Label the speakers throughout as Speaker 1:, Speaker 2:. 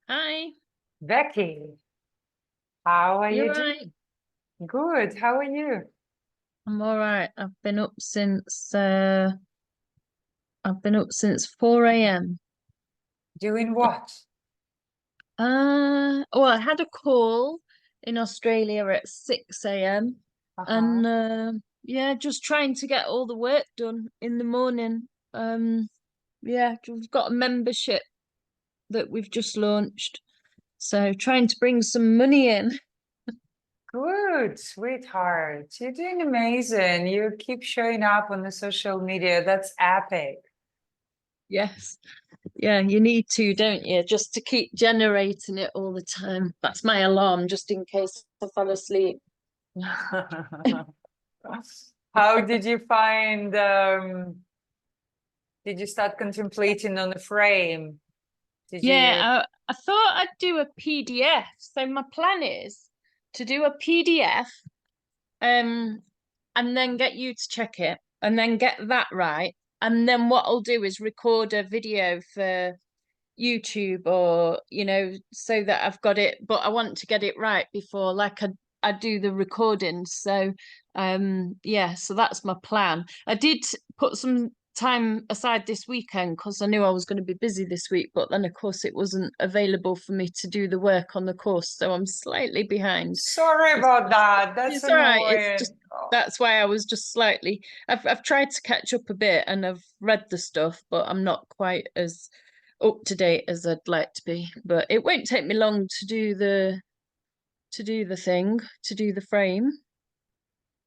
Speaker 1: Hi,
Speaker 2: Becky, how are
Speaker 1: you're
Speaker 2: you doing?
Speaker 1: right.
Speaker 2: Good. How are you?
Speaker 1: I'm all right. I've been up since 4 a.m.
Speaker 2: Doing what?
Speaker 1: Well, I had a call in Australia at 6 a.m.
Speaker 2: Uh-huh.
Speaker 1: and yeah, just trying to get all the work done in the morning. Yeah, we've got a membership that we've just launched, so trying to bring some money in.
Speaker 2: Good, sweetheart. You're doing amazing. You keep showing up on the social media. That's epic.
Speaker 1: Yes. Yeah, you need to, don't you? Just to keep generating it all the time. That's my alarm, just in case I fall asleep.
Speaker 2: How did you find, did you start contemplating on the frame? Did you?
Speaker 1: Yeah, I thought I'd do a PDF. So my plan is to do a PDF, um, and then get you to check it, and then get that right. And then what I'll do is record a video for YouTube or, so that I've got it, but I want to get it right before I do the recording. So yeah, so that's my plan. I did put some time aside this weekend because I knew I was going to be busy this week, but then of course it wasn't available for me to do the work on the course, so I'm slightly behind.
Speaker 2: Sorry
Speaker 1: It's
Speaker 2: about
Speaker 1: just
Speaker 2: that. That's
Speaker 1: it's all right. It's just
Speaker 2: annoying. Oh.
Speaker 1: that's why I was just slightly I've tried to catch up a bit and I've read the stuff, but I'm not quite as up to date as I'd like to be. But it won't take me long to do the frame.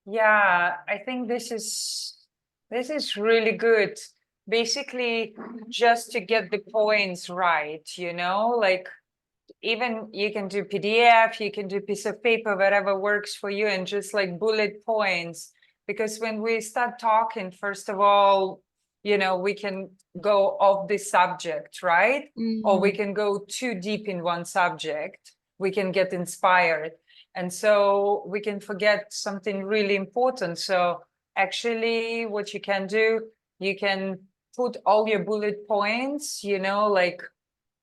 Speaker 2: Yeah, I think this is really good. Basically, just to get the points right, like even you can do PDF, you can do piece of paper, whatever works for you, and just like bullet points. Because when we start talking, first of all, we can go off the subject, right? Or we
Speaker 1: Mm,
Speaker 2: can go too deep in one subject. We can get inspired. And so we can forget something really important. So actually, what you can do, you can put all your bullet points, like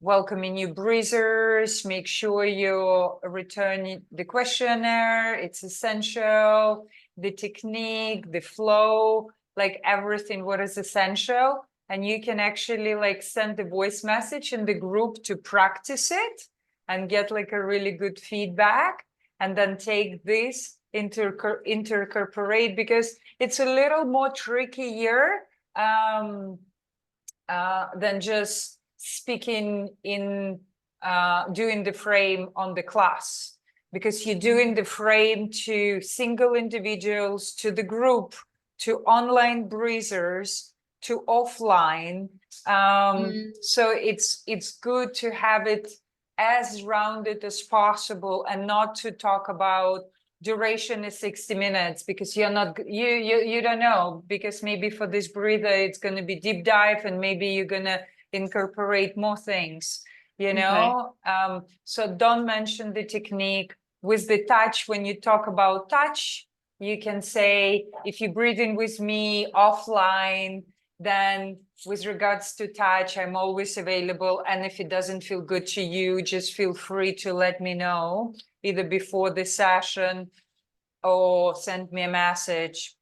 Speaker 2: welcoming new breezers, make sure you return the questionnaire, it's essential, the technique, the flow, like everything what is essential. And you can actually like send the voice message in the group to practice it and get like a really good feedback, and then take this intercorporate, because it's a little more trickier um, than just speaking in doing the frame on the class, because you're doing the frame to single individuals, to the group, to online breezers, to offline.
Speaker 1: mm,
Speaker 2: So it's good to have it as rounded as possible, and not to talk about duration is 60 minutes, because you're not you don't know, because maybe for this breather it's going to be deep dive, and maybe you're going to incorporate more things,
Speaker 1: okay.
Speaker 2: so don't mention the technique. With the touch, when you talk about touch, you can say, if you breathe in with me offline, then with regards to touch, I'm always available, and if it doesn't feel good to you, just feel free to let me know, either before the session or send me a message,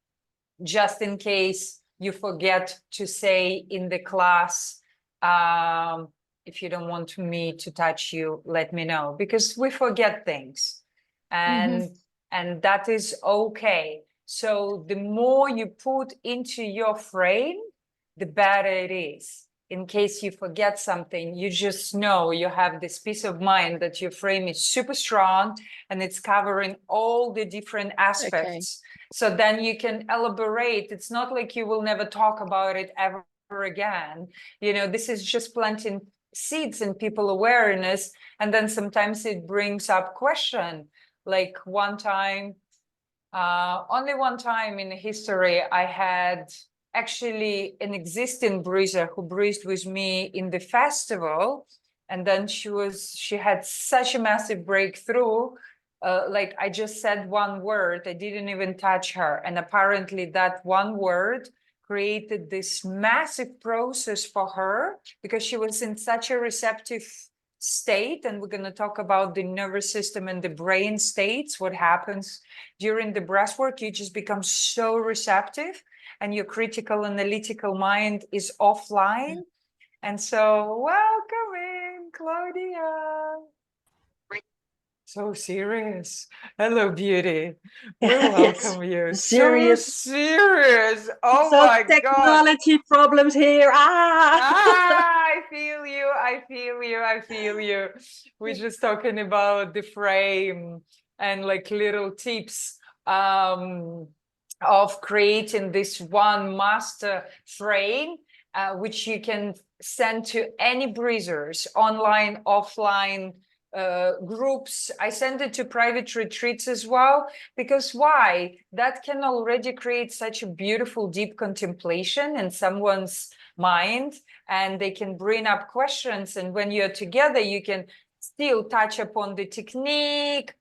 Speaker 2: just in case you forget to say in the class. um, if you don't want me to touch you, let me know, because we forget things,
Speaker 1: Hmm.
Speaker 2: and that is okay. So the more you put into your frame, the better it is. In case you forget something, you just know you have this peace of mind that your frame is super strong and it's covering all the different
Speaker 1: Okay.
Speaker 2: aspects. So then you can elaborate. It's not like you will never talk about it ever again. This is just planting seeds in people awareness. And then sometimes it brings up question. Like one time, only one time in history, I had actually an existing breezer who breathed with me in the festival. And then she had such a massive breakthrough. Like I just said one word, I didn't even touch her. And apparently that one word created this massive process for her, because she was in such a receptive state, and we're going to talk about the nervous system and the brain states, what happens during the breath work. You just become so receptive and your critical analytical mind is offline. And so welcome in, Claudia. So serious. Hello, beauty. We
Speaker 3: Yes,
Speaker 2: welcome you.
Speaker 3: serious.
Speaker 2: So serious. Oh
Speaker 3: So
Speaker 2: my God.
Speaker 3: technology problems here.
Speaker 2: I feel you. I feel you. I feel you. We're just talking about the frame and like little tips of creating this one master frame, which you can send to any breathers, online, offline, groups. I send it to private retreats as well, because why? That can already create such a beautiful, deep contemplation in someone's mind, and they can bring up questions. And when you're together, you can still touch upon the technique,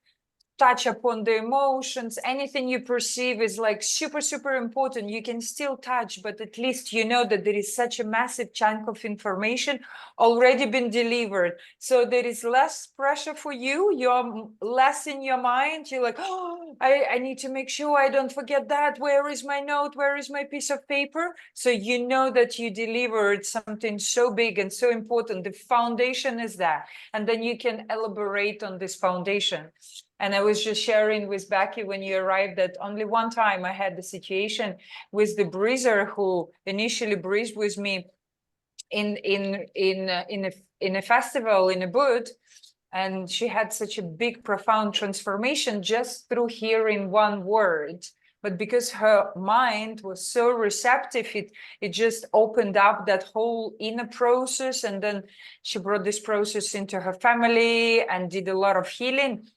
Speaker 2: touch upon the emotions, anything you perceive is like super, super important. You can still touch, but at least you know that there is such a massive chunk of information already been delivered. So there is less pressure for you. You're less in your mind. You're like, oh, I need to make sure I don't forget that. Where is my note? Where is my piece of paper? So you know that you delivered something so big and so important. The foundation is there. And then you can elaborate on this foundation. And I was just sharing with Becky when you arrived that only one time I had the situation with the breather who initially breathed with me in a festival in a booth, and she had such a big, profound transformation just through hearing one word. But because her mind was so receptive, it just opened up that whole inner process, and then she brought this process into her family and did a lot of healing.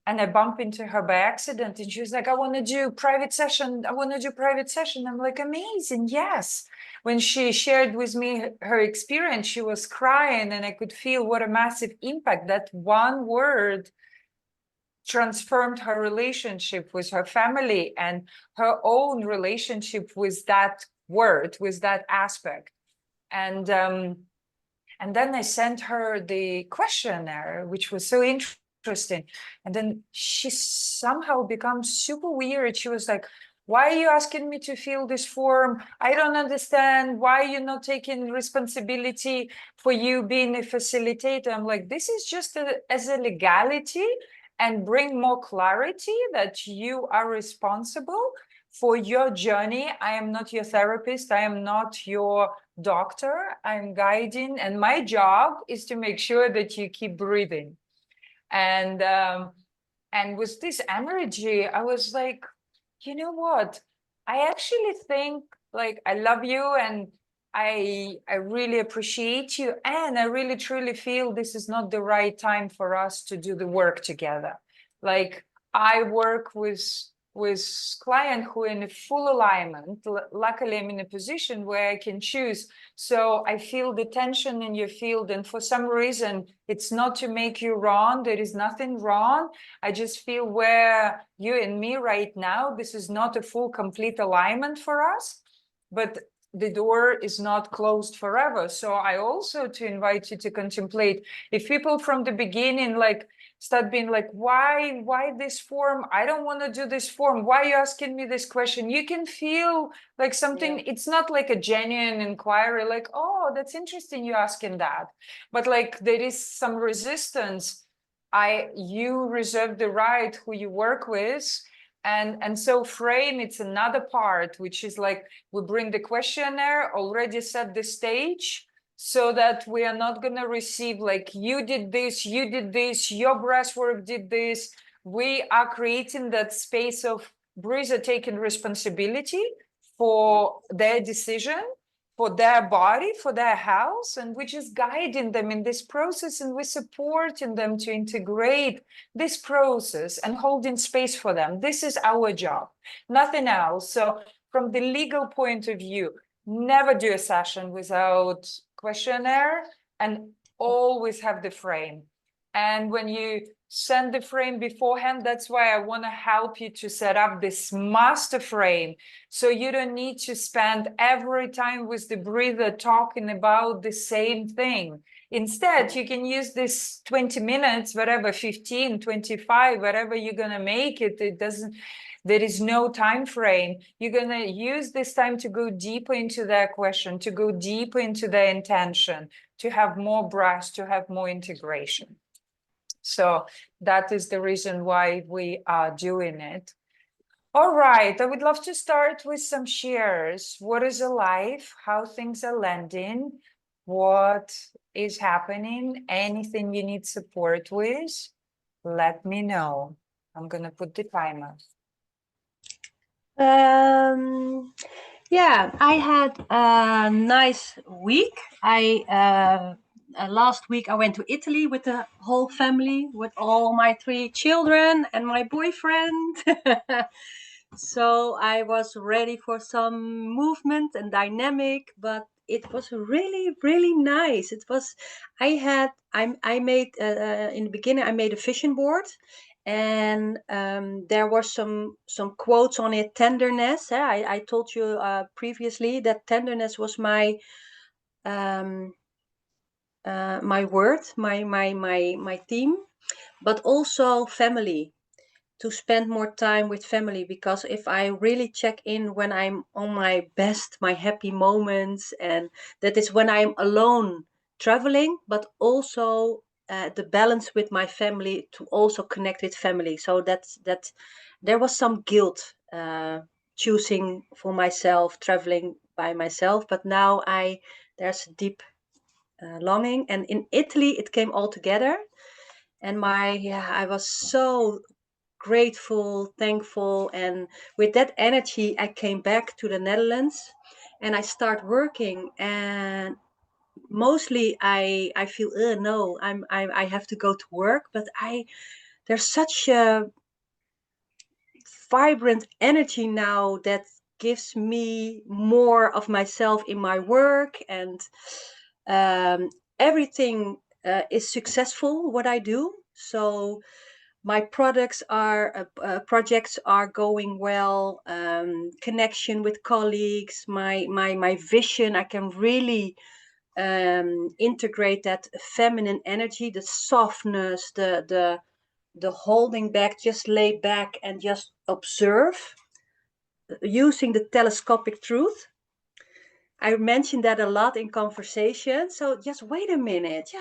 Speaker 2: And I bumped into her by accident, and she was like, I want to do private session. I want to do private session. I'm like, amazing. Yes. When she shared with me her experience, she was crying, and I could feel what a massive impact that one word transformed her relationship with her family and her own relationship with that word, with that aspect. And then I sent her the questionnaire, which was so interesting. And then she somehow becomes super weird. She was like, why are you asking me to fill this form? I don't understand. Why are you not taking responsibility for you being a facilitator? I'm like, this is just as a legality, and bring more clarity that you are responsible for your journey. I am not your therapist. I am not your doctor. I'm guiding, and my job is to make sure that you keep breathing. And with this energy, I was like, you know what? I actually think, like, I love you, and I really appreciate you, and I really truly feel this is not the right time for us to do the work together. Like, I work with client who are in a full alignment. Luckily, I'm in a position where I can choose. So I feel the tension in your field, and for some reason, it's not to make you wrong. There is nothing wrong. I just feel where you and me right now, this is not a full, complete alignment for us, but the door is not closed forever. So I also to invite you to contemplate, if people from the beginning, like, start being like, why this form? I don't want to do this form. Why are you asking me this question? You can feel like something, it's not like a genuine inquiry, like, oh, that's interesting, you asking that. But like, there is some resistance. You reserve the right who you work with. And so frame, it's another part, which is like, we bring the questionnaire, already set the stage, so that we are not going to receive like, you did this, your breath work did this. We are creating that space of breather taking responsibility for their decision, for their body, for their health, and we're just guiding them in this process, and we're supporting them to integrate this process and holding space for them. This is our job, nothing else. So from the legal point of view, never do a session without questionnaire, and always have the frame. And when you send the frame beforehand, that's why I want to help you to set up this master frame, so you don't need to spend every time with the breather talking about the same thing. Instead, you can use this 20 minutes, whatever, 15, 25, whatever you're going to make it. It doesn't, there is no time frame. You're going to use this time to go deeper into that question, to go deeper into the intention, to have more breath, to have more integration. So that is the reason why we are doing it. All right, I would love to start with some shares. What is alive? How things are landing? What is happening? Anything you need support with? Let me know. I'm gonna put the timer.
Speaker 3: Yeah, I had a nice week. Last week I went to Italy with the whole family, with all my 3 children and my boyfriend. So I was ready for some movement and dynamic, but it was really, really nice. It was, I made, in the beginning, I made a vision board, and there was some quotes on it. Tenderness. I told you previously that tenderness was my my word, my theme, but also family, to spend more time with family, because if I really check in when I'm on my best, my happy moments, and that is when I'm alone traveling, but also the balance with my family, to also connect with family. So that there was some guilt choosing for myself, traveling by myself, but now there's a deep longing, and in Italy it came all together. And I was so grateful, thankful, and with that energy I came back to the Netherlands and I start working. And mostly I feel, no, I have to go to work, but there's such a vibrant energy now that gives me more of myself in my work, and everything is successful what I do. So my projects are going well, connection with colleagues, my vision, I can really integrate that feminine energy, the softness, the holding back, just lay back and just observe, using the telescopic truth. I mentioned that a lot in conversation. So just wait a minute,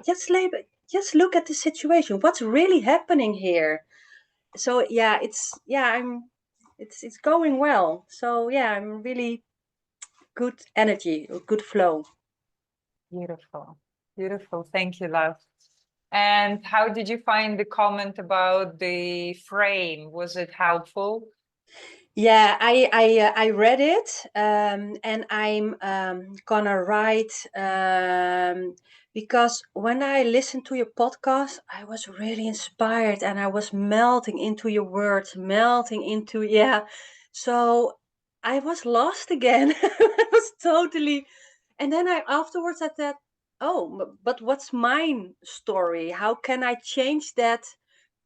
Speaker 3: just lay back, just look at the situation, what's really happening here. So yeah, it's going well. So yeah, I'm really good energy, good flow.
Speaker 2: Beautiful, beautiful. Thank you, love. And how did you find the comment about the frame? Was it helpful?
Speaker 3: Yeah, I read it, and I'm gonna write, because when I listened to your podcast, I was really inspired and I was melting into your words, melting into, yeah. So I was lost again. I was totally, and then afterwards I thought, oh, but what's my story? How can I change that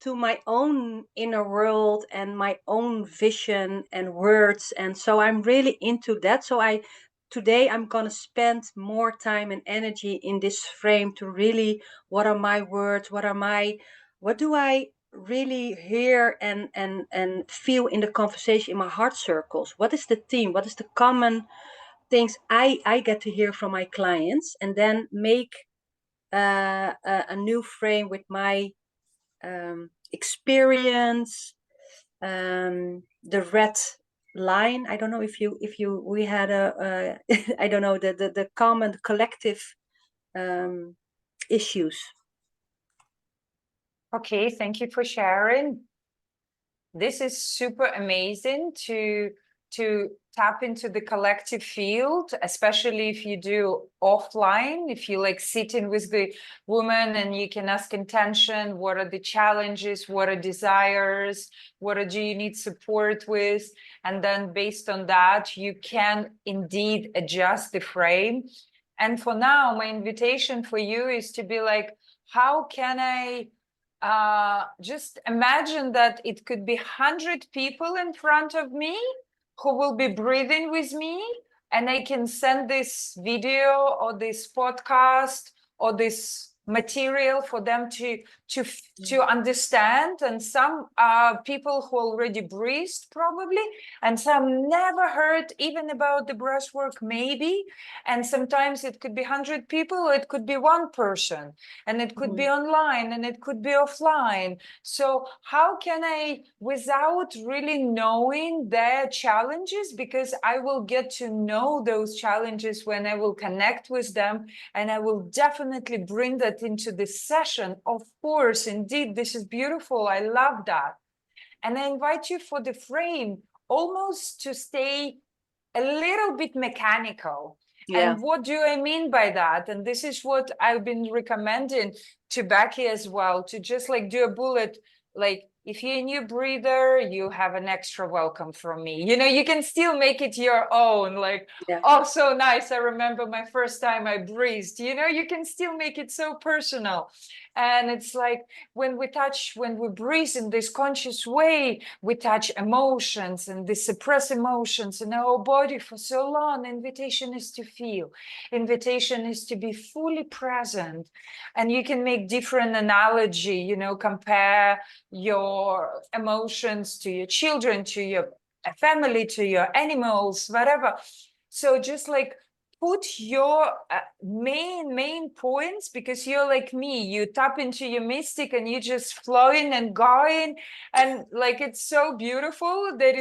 Speaker 3: to my own inner world and my own vision and words? And so I'm really into that. So today I'm going to spend more time and energy in this frame to really, what are my words, what do I really hear and feel in the conversation, in my heart circles? What is the theme? What is the common things I get to hear from my clients? And then make a new frame with my experience, the red line. I don't know if we had a I don't know, the common collective issues.
Speaker 2: Okay, thank you for sharing. This is super amazing to tap into the collective field, especially if you do offline, if you like sitting with the woman and you can ask intention, what are the challenges, what are desires, do you need support with? And then based on that, you can indeed adjust the frame. And for now, my invitation for you is to be like, how can I just imagine that it could be 100 people in front of me who will be breathing with me, and I can send this video or this podcast or this material for them to understand. And some are people who already breathed probably, and some never heard even about the breath work maybe. And sometimes it could be 100 people, or it could be one person, and it could be online, and it could be offline. So how can I, without really knowing their challenges, because I will get to know those challenges when I will connect with them, and I will definitely bring that into this session. Of course, indeed, this is beautiful. I love that. And I invite you for the frame almost to stay a little bit mechanical.
Speaker 3: Yeah.
Speaker 2: And what do I mean by that? And this is what I've been recommending to Becky as well, to just like do a bullet, like if you're a new breather, you have an extra welcome from me. You know, you can still make it your own, like,
Speaker 3: Yeah.
Speaker 2: oh, so nice. I remember my first time I breathed, you know, you can still make it so personal. And it's like when we breathe in this conscious way, we touch emotions and the suppressed emotions in our body for so long. Invitation is to feel. Invitation is to be fully present. And you can make different analogy, you know, compare your emotions to your children, to your family, to your animals, whatever. So just like put your main points, because you're like me, you tap into your mystic and you just flowing and going, and like it's so beautiful. There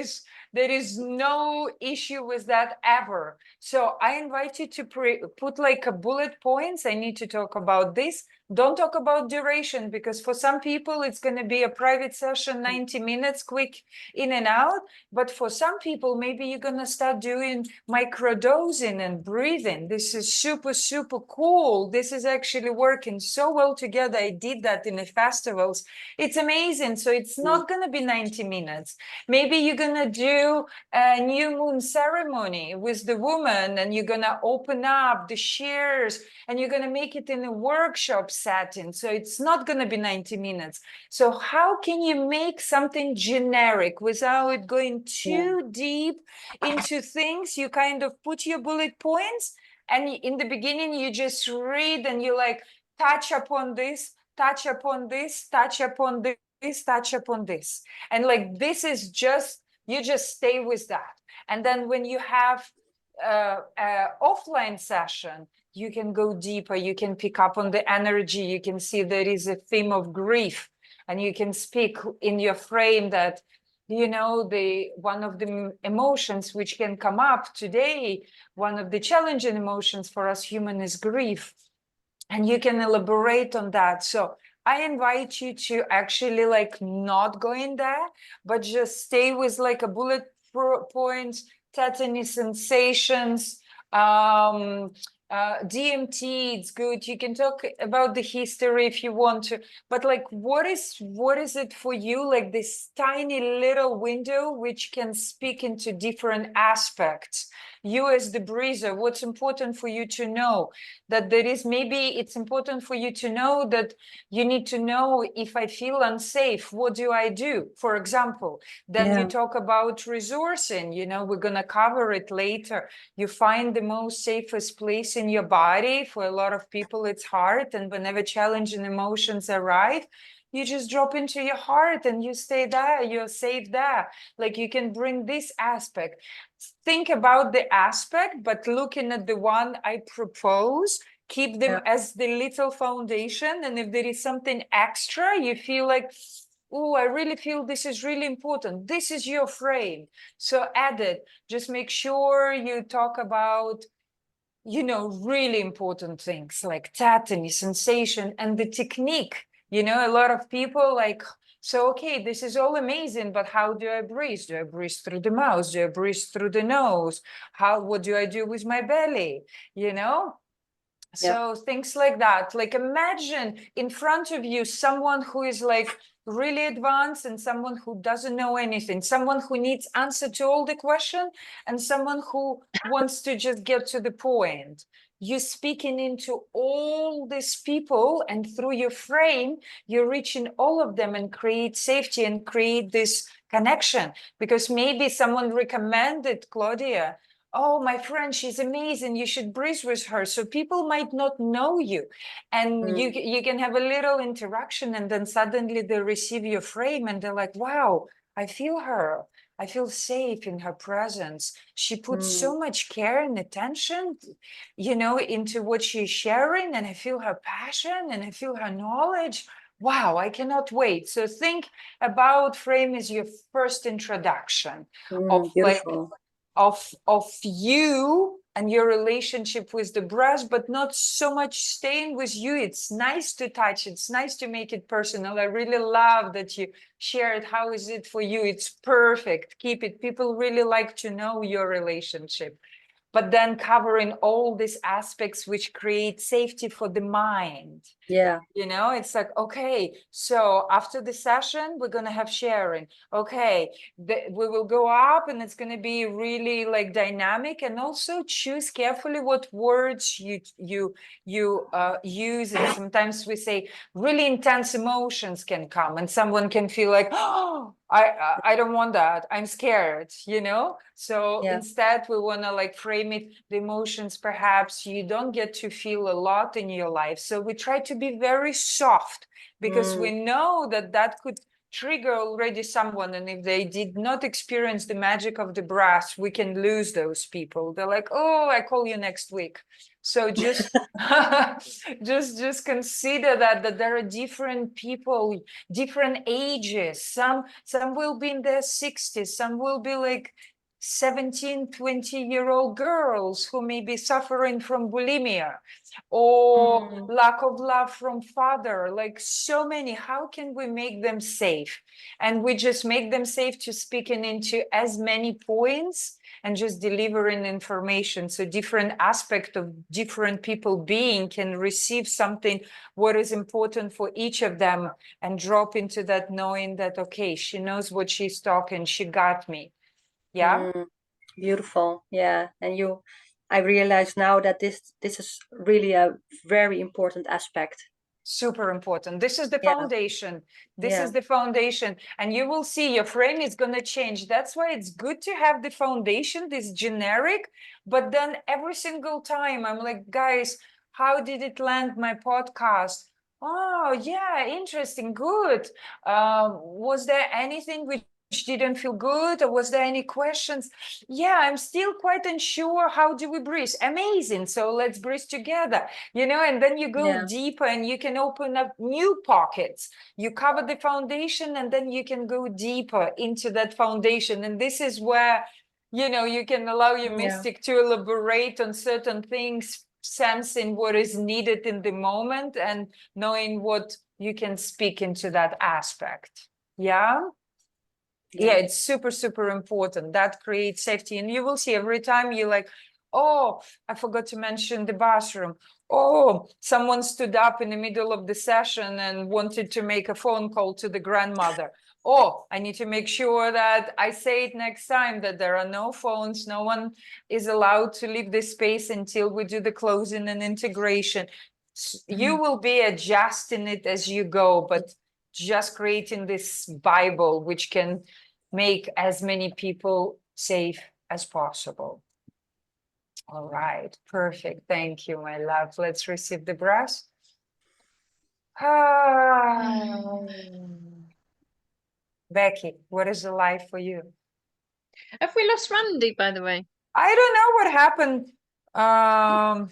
Speaker 2: is no issue with that ever. So I invite you to put like a bullet points. I need to talk about this. Don't talk about duration, because for some people it's going to be a private session, 90 minutes, quick in and out. But for some people, maybe you're going to start doing microdosing and breathing. This is super, super cool. This is actually working so well together. I did that in the festivals. It's amazing. So it's not going to be 90 minutes. Maybe you're going to do a new moon ceremony with the woman, and you're going to open up the shares, and you're going to make it in a workshop setting. So it's not going to be 90 minutes. So how can you make something generic without going too deep into things? You kind of put your bullet points, and in the beginning you just read, and you like touch upon this, touch upon this, touch upon this, touch upon this. And like this is just, you just stay with that. And then when you have an offline session, you can go deeper, you can pick up on the energy, you can see there is a theme of grief, and you can speak in your frame that, you know, one of the emotions which can come up today, one of the challenging emotions for us human is grief. And you can elaborate on that. So I invite you to actually like not go in there, but just stay with like a bullet point, tetany sensations, DMT, it's good. You can talk about the history if you want to, but like, what is it for you? Like this tiny little window, which can speak into different aspects. You as the breather, what's important for you to know? That there is, maybe it's important for you to know that you need to know, if I feel unsafe, what do I do? For example, then you talk about resourcing, you know, we're going to cover it later. You find the most safest place in your body. For a lot of people, it's heart. And whenever challenging emotions arrive, you just drop into your heart and you stay there, you're safe there. Like you can bring this aspect. Think about the aspect, but looking at the one I propose, keep them as the little foundation. And if there is something extra, you feel like, oh, I really feel this is really important. This is your frame. So add it. Just make sure you talk about, you know, really important things like tetany, sensation, and the technique. You know, a lot of people like, so, okay, this is all amazing, but how do I breathe? Do I breathe through the mouth? Do I breathe through the nose? What do I do with my belly? You know? So things like that. Like imagine in front of you someone who is like really advanced and someone who doesn't know anything, someone who needs answer to all the question, and someone who wants to just get to the point. You're speaking into all these people, and through your frame, you're reaching all of them and create safety and create this connection. Because maybe someone recommended, Claudia, oh, my friend, she's amazing, you should breathe with her. So people might not know you, and you can have a little interaction, and then suddenly they receive your frame and they're like, wow, I feel her, I feel safe in her presence. She puts so much care and attention, you know, into what she's sharing, and I feel her passion and I feel her knowledge. Wow, I cannot wait. So think about frame as your first introduction of like
Speaker 3: Beautiful.
Speaker 2: of you and your relationship with the brush, but not so much staying with you. It's nice to touch, it's nice to make it personal. I really love that you shared how is it for you. It's perfect, keep it. People really like to know your relationship, but then covering all these aspects which create safety for the mind.
Speaker 3: Yeah.
Speaker 2: You know, it's like, okay, so after the session, we're going to have sharing. Okay, we will go up and it's going to be really like dynamic, and also choose carefully what words you use. And sometimes we say really intense emotions can come and someone can feel like, oh, I don't want that. I'm scared, you know? So
Speaker 3: Yeah.
Speaker 2: instead we want to like frame it, the emotions perhaps you don't get to feel a lot in your life. So we try to be very soft, because we know that that could trigger already someone, and if they did not experience the magic of the brass, we can lose those people. They're like, oh, I call you next week. So just just consider that there are different people, different ages. Some will be in their 60s, some will be like 17, 20-year-old girls who may be suffering from bulimia or lack of love from father, like so many. How can we make them safe? And we just make them safe to speaking into as many points and just delivering information. So different aspect of different people being can receive something, what is important for each of them, and drop into that knowing that, okay, she knows what she's talking, she got me. Yeah.
Speaker 3: Beautiful. Yeah. And I realize now that this is really a very important aspect.
Speaker 2: Super important. This is the
Speaker 3: Yeah.
Speaker 2: foundation. This
Speaker 3: Yeah.
Speaker 2: is the foundation. And you will see your frame is going to change. That's why it's good to have the foundation, this generic. But then every single time I'm like, guys, how did it land my podcast? Oh, yeah, interesting. Good. Was there anything which didn't feel good, or was there any questions? Yeah, I'm still quite unsure. How do we breathe? Amazing. So let's breathe together, you know, and then you go deeper and you can open up new pockets. You cover the foundation and then you can go deeper into that foundation. And this is where, you know, you can allow your mystic to elaborate on certain things, sensing what is needed in the moment and knowing what you can speak into that aspect. Yeah. Yeah, it's super, super important. That creates safety. And you will see every time you're like, oh, I forgot to mention the bathroom. Oh, someone stood up in the middle of the session and wanted to make a phone call to the grandmother. Oh, I need to make sure that I say it next time, that there are no phones. No one is allowed to leave this space until we do the closing and integration. You will be adjusting it as you go, but just creating this Bible, which can make as many people safe as possible. All right, perfect. Thank you, my love. Let's receive the breath. Becky, what is the life for you?
Speaker 1: Have we lost Randy, by the way?
Speaker 2: I don't know what happened.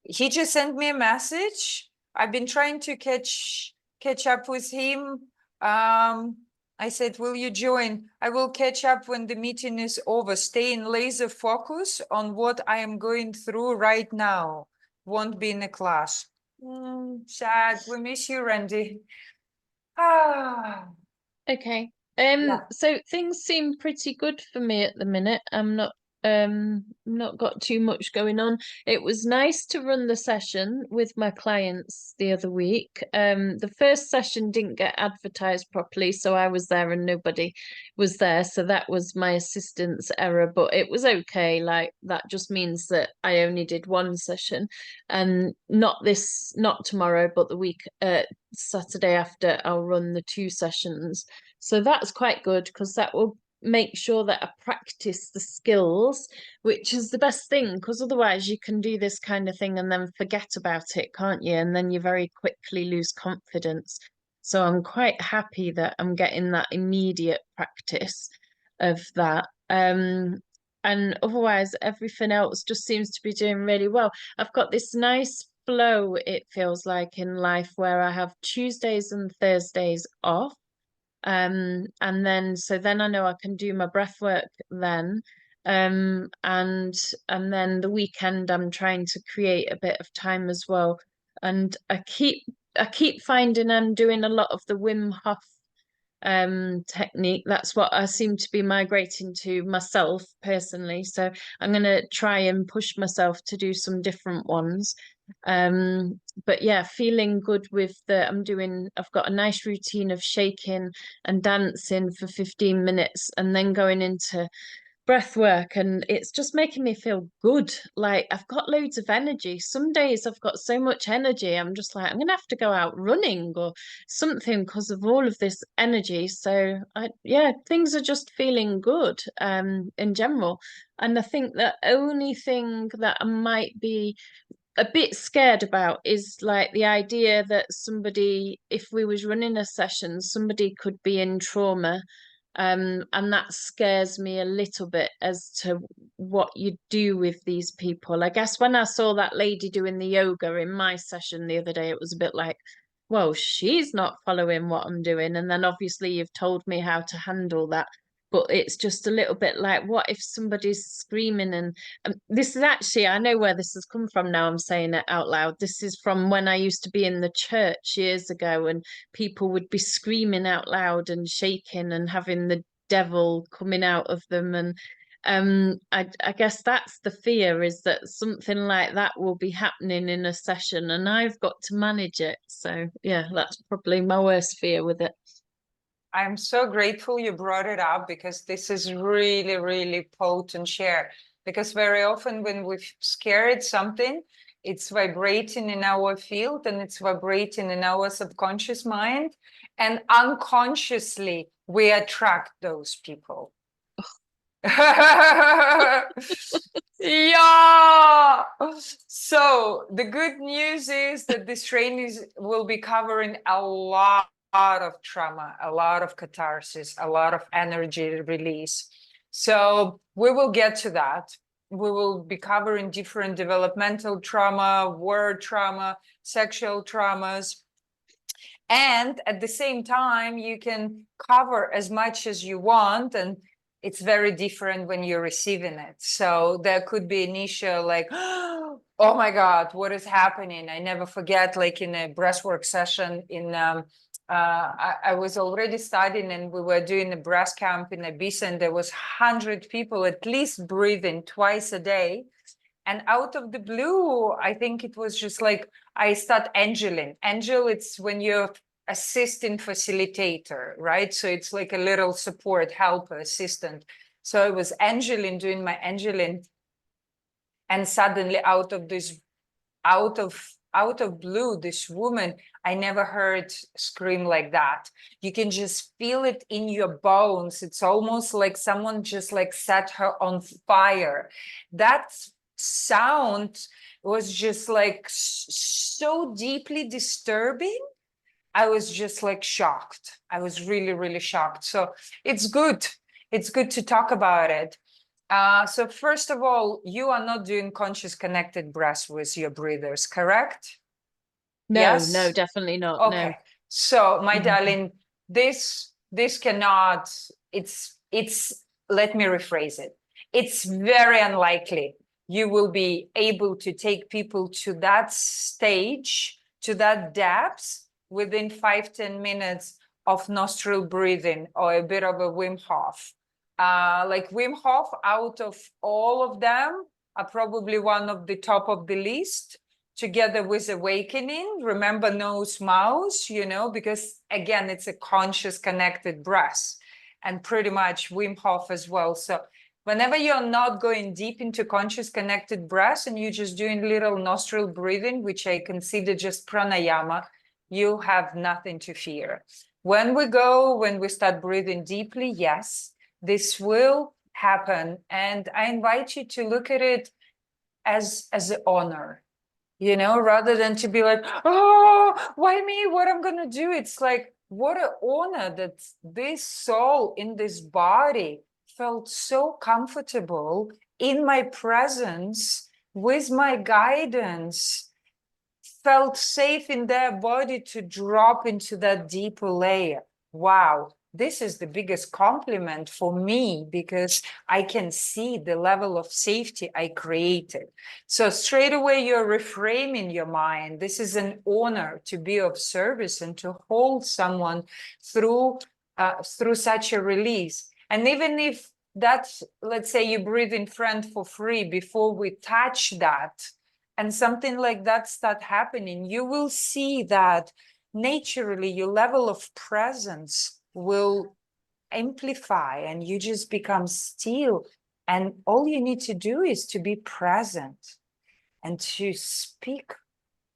Speaker 2: He just sent me a message. I've been trying to catch up with him. I said, will you join? I will catch up when the meeting is over. Stay in laser focus on what I am going through right now. Won't be in a class. Sad. We miss you, Randy.
Speaker 1: Okay.
Speaker 2: Yeah.
Speaker 1: So things seem pretty good for me at the minute. I'm not got too much going on. It was nice to run the session with my clients the other week. The first session didn't get advertised properly, so I was there and nobody was there. So that was my assistant's error, but it was okay. Like that just means that I only did one session, and not tomorrow, but the week Saturday after I'll run the 2 sessions. So that's quite good, because that will make sure that I practice the skills, which is the best thing, because otherwise you can do this kind of thing and then forget about it, can't you? And then you very quickly lose confidence. So I'm quite happy that I'm getting that immediate practice of that. And otherwise, everything else just seems to be doing really well. I've got this nice flow, it feels like, in life where I have Tuesdays and Thursdays off. And then so then I know I can do my breath work then. And then the weekend I'm trying to create a bit of time as well. And I keep finding I'm doing a lot of the Wim Hof technique. That's what I seem to be migrating to myself personally. So I'm gonna try and push myself to do some different ones. But yeah, feeling good with I've got a nice routine of shaking and dancing for 15 minutes and then going into breath work, and it's just making me feel good. Like I've got loads of energy. Some days I've got so much energy, I'm just like, I'm gonna have to go out running or something because of all of this energy. So yeah, things are just feeling good in general. And I think the only thing that I might be a bit scared about is like the idea that somebody, if we was running a session, somebody could be in trauma. And that scares me a little bit as to what you do with these people. I guess when I saw that lady doing the yoga in my session the other day, it was a bit like, well, she's not following what I'm doing. And then obviously you've told me how to handle that. But it's just a little bit like, what if somebody's screaming and this is actually, I know where this has come from now. I'm saying it out loud. This is from when I used to be in the church years ago, and people would be screaming out loud and shaking and having the devil coming out of them. And I guess that's the fear, is that something like that will be happening in a session and I've got to manage it. So yeah, that's probably my worst fear with it.
Speaker 2: I'm so grateful you brought it up, because this is really, really potent share. Because very often when we're scared something, it's vibrating in our field and it's vibrating in our subconscious mind. And unconsciously, we attract those people. Yeah. So the good news is that this training will be covering a lot of trauma, a lot of catharsis, a lot of energy release. So we will get to that. We will be covering different developmental trauma, war trauma, sexual traumas. And at the same time, you can cover as much as you want, and it's very different when you're receiving it. So there could be initial like, oh my God, what is happening? I never forget, like in a breathwork session in I was already studying, and we were doing a breath camp in Ibiza, and there was 100 people at least breathing twice a day. And out of the blue, I think it was just like, I start angeling. Angel, it's when you're assisting facilitator, right? So it's like a little support, helper, assistant. So I was angeling, doing my angeling. And suddenly out of blue, this woman, I never heard scream like that. You can just feel it in your bones. It's almost like someone just like set her on fire. That sound was just like so deeply disturbing. I was just like shocked. I was really, really shocked. So it's good. It's good to talk about it. So first of all, you are not doing conscious connected breath with your breathers, correct?
Speaker 1: No,
Speaker 2: Yes?
Speaker 1: no, definitely not.
Speaker 2: Okay.
Speaker 1: No.
Speaker 2: So my
Speaker 1: Mhm.
Speaker 2: darling, this cannot, let me rephrase it. It's very unlikely you will be able to take people to that stage, to that depth within 5-10 minutes of nostril breathing or a bit of a Wim Hof. Like Wim Hof, out of all of them, are probably one of the top of the list, together with awakening. Remember nose mouse, you know, because again, it's a conscious connected breath, and pretty much Wim Hof as well. So whenever you're not going deep into conscious connected breath and you're just doing little nostril breathing, which I consider just pranayama, you have nothing to fear. When we start breathing deeply, yes, This will happen. And I invite you to look at it as an honor, you know, rather than to be like, oh, why me? What I'm gonna do? It's like, what an honor that this soul in this body felt so comfortable in my presence with my guidance, felt safe in their body to drop into that deeper layer. Wow, this is the biggest compliment for me, because I can see the level of safety I created. So straight away, you're reframing your mind. This is an honor to be of service and to hold someone through such a release. And even if that's, let's say you breathe in friend for free before we touch that, and something like that start happening, you will see that naturally your level of presence will amplify and you just become still. And all you need to do is to be present and to speak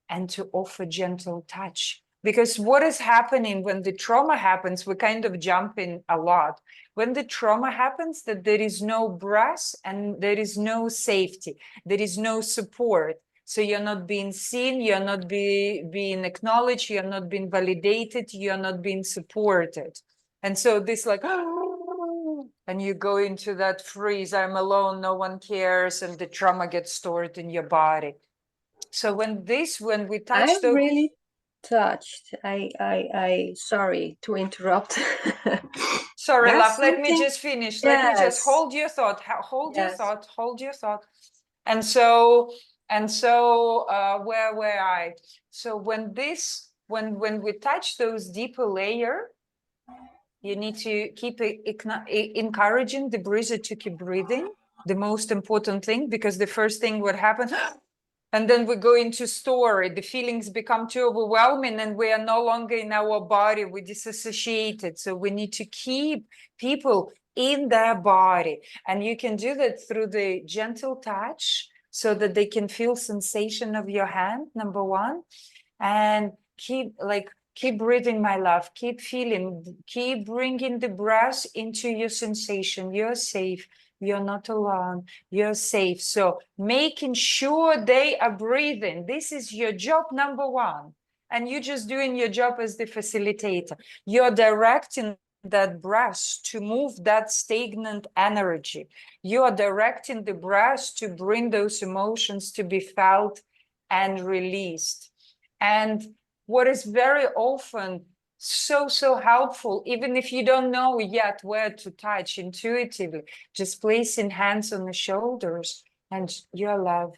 Speaker 2: and to offer gentle touch. Because what is happening when the trauma happens, we kind of jump in a lot. When the trauma happens, that there is no breath and there is no safety, there is no support. So you're not being seen, you're not being acknowledged, you're not being validated, you're not being supported. And so this like, and you go into that freeze, I'm alone, no one cares, and the trauma gets stored in your body. So when we touch
Speaker 3: I'm really touched. I sorry to interrupt.
Speaker 2: Sorry,
Speaker 3: There's
Speaker 2: love, let me
Speaker 3: something-
Speaker 2: just finish. Let me just
Speaker 3: Yes.
Speaker 2: hold your thought. Hold your
Speaker 3: Yes.
Speaker 2: thought. Hold your thought. And so, where were I? So when we touch those deeper layer, you need to keep encouraging the breather to keep breathing. The most important thing, because the first thing would happen, and then we go into story, the feelings become too overwhelming and we are no longer in our body, we disassociated. So we need to keep people in their body. And you can do that through the gentle touch so that they can feel sensation of your hand, number one. And keep breathing, my love, keep feeling, keep bringing the breath into your sensation. You're safe. You're not alone. You're safe. So making sure they are breathing. This is your job number one. And you're just doing your job as the facilitator. You're directing that breath to move that stagnant energy. You are directing the breath to bring those emotions to be felt and released. And what is very often so helpful, even if you don't know yet where to touch intuitively, just placing hands on the shoulders, and you're loved,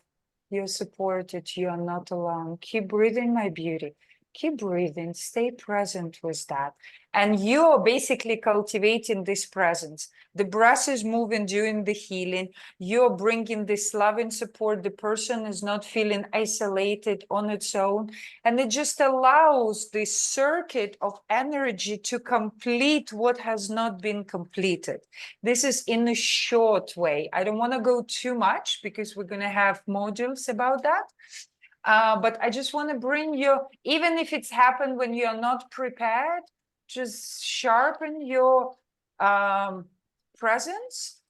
Speaker 2: you're supported, you're not alone. Keep breathing, my beauty. Keep breathing, stay present with that. And you're basically cultivating this presence. The breath is moving during the healing. You're bringing this love and support. The person is not feeling isolated on its own. And it just allows this circuit of energy to complete what has not been completed. This is in a short way. I don't want to go too much because we're going to have modules about that. But I just want to bring you, even if it's happened when you're not prepared, just sharpen your presence,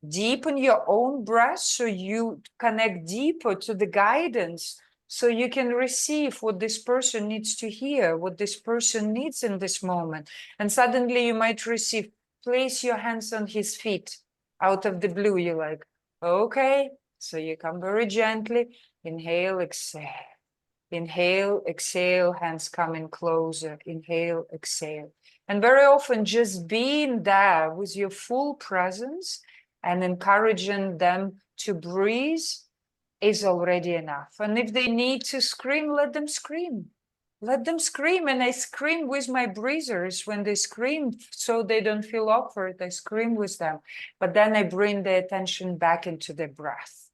Speaker 2: deepen your own breath so you connect deeper to the guidance, so you can receive what this person needs to hear, what this person needs in this moment. And suddenly you might receive, place your hands on his feet. Out of the blue, you're like, okay. So you come very gently, inhale, exhale. Inhale, exhale, hands coming closer. Inhale, exhale. And very often just being there with your full presence and encouraging them to breathe is already enough. And if they need to scream, let them scream. Let them scream. And I scream with my breathers when they scream, so they don't feel awkward. I scream with them. But then I bring the attention back into the breath.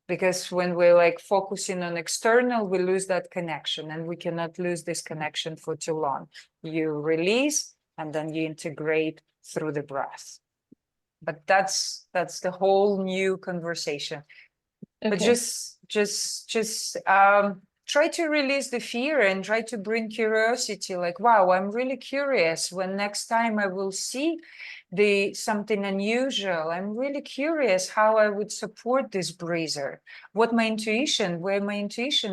Speaker 2: Because when we're like focusing on external, we lose that connection, and we cannot lose this connection for too long. You release and then you integrate through the breath. But that's the whole new conversation.
Speaker 1: Okay.
Speaker 2: But just try to release the fear and try to bring curiosity. Like, wow, I'm really curious when next time I will see something unusual. I'm really curious how I would support this breezer, where my intuition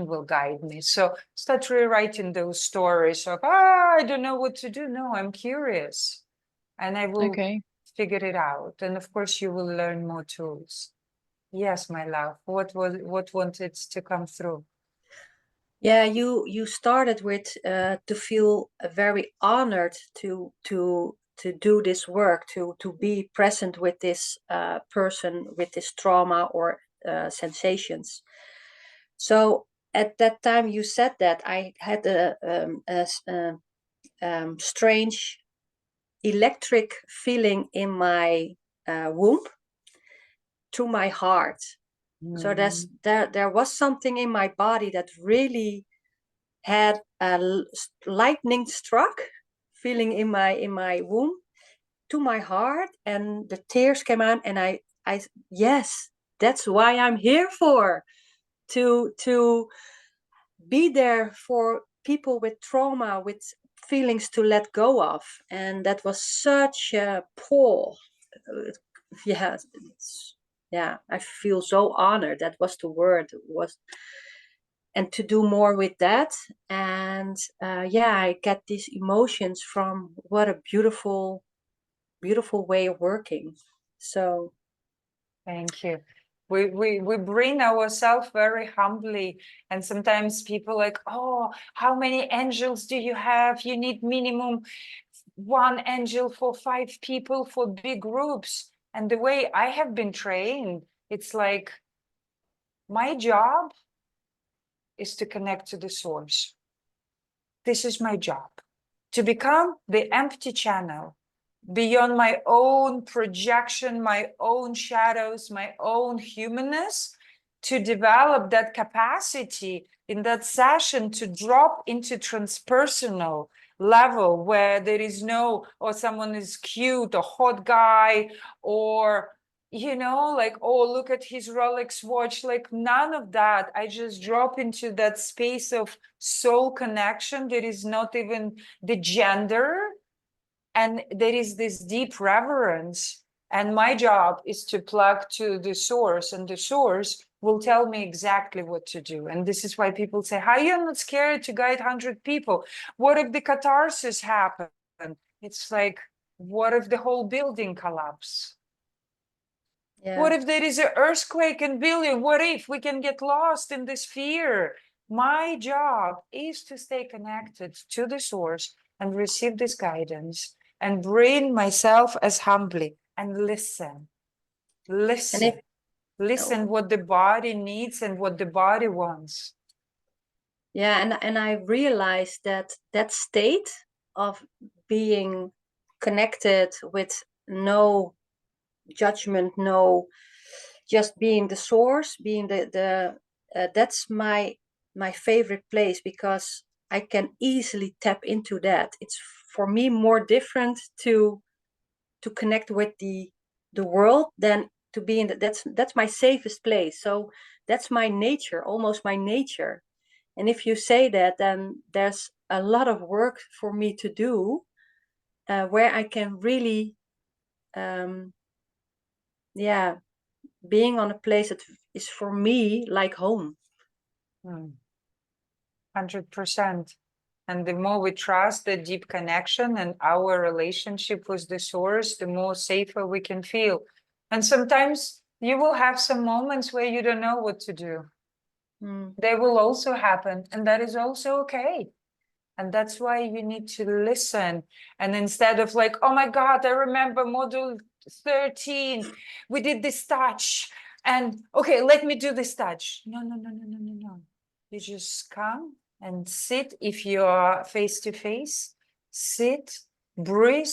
Speaker 2: will guide me. So start rewriting those stories of, I don't know what to do. No, I'm curious and I will
Speaker 1: Okay.
Speaker 2: figure it out. And of course you will learn more tools. Yes, my love. What wanted to come through?
Speaker 3: Yeah, you started with to feel very honored to do this work, to be present with this person with this trauma or sensations. So at that time you said that, I had a strange electric feeling in my womb to my heart. So there was something in my body that really had a lightning struck feeling in my womb to my heart, and the tears came out, and I yes, that's why I'm here for, to be there for people with trauma, with feelings to let go of. And that was such a pull. Yeah, yeah, I feel so honored. That was the word, was, and to do more with that. And yeah, I get these emotions from, what a beautiful way of working. So
Speaker 2: Thank you. We bring ourselves very humbly, and sometimes people like, oh, how many angels do you have? You need minimum 1 angel for 5 people for big groups. And the way I have been trained, it's like my job is to connect to the source. This is my job, to become the empty channel beyond my own projection, my own shadows, my own humanness, to develop that capacity in that session to drop into transpersonal level where there is no, or someone is cute, a hot guy, or like, oh, look at his Rolex watch, like none of that. I just drop into that space of soul connection. There is not even the gender, and there is this deep reverence. And my job is to plug to the source, and the source will tell me exactly what to do. And this is why people say, how you're not scared to guide 100 people? What if the catharsis happen? It's like, what if the whole building collapse?
Speaker 3: yeah.
Speaker 2: What if there is an earthquake in building? What if we can get lost in this fear? My job is to stay connected to the source and receive this guidance and bring myself as humbly and listen. Listen what the body needs and what the body wants.
Speaker 3: Yeah, and I realized that that state of being connected with no judgment, no, just being the source, being the that's my favorite place, because I can easily tap into that. It's for me more different to connect with the world than to be in that's my safest place. So that's my nature, almost my nature. And if you say that, then there's a lot of work for me to do, where I can really, yeah, being on a place that is for me like home.
Speaker 2: 100%. And the more we trust the deep connection and our relationship with the source, the more safer we can feel. And sometimes you will have some moments where you don't know what to do. They will also happen, and that is also okay. And that's why you need to listen. And instead of like, oh my God, I remember module 13, we did this touch. And okay, let me do this touch. No. You just come and sit. If you are face to face, sit, breathe,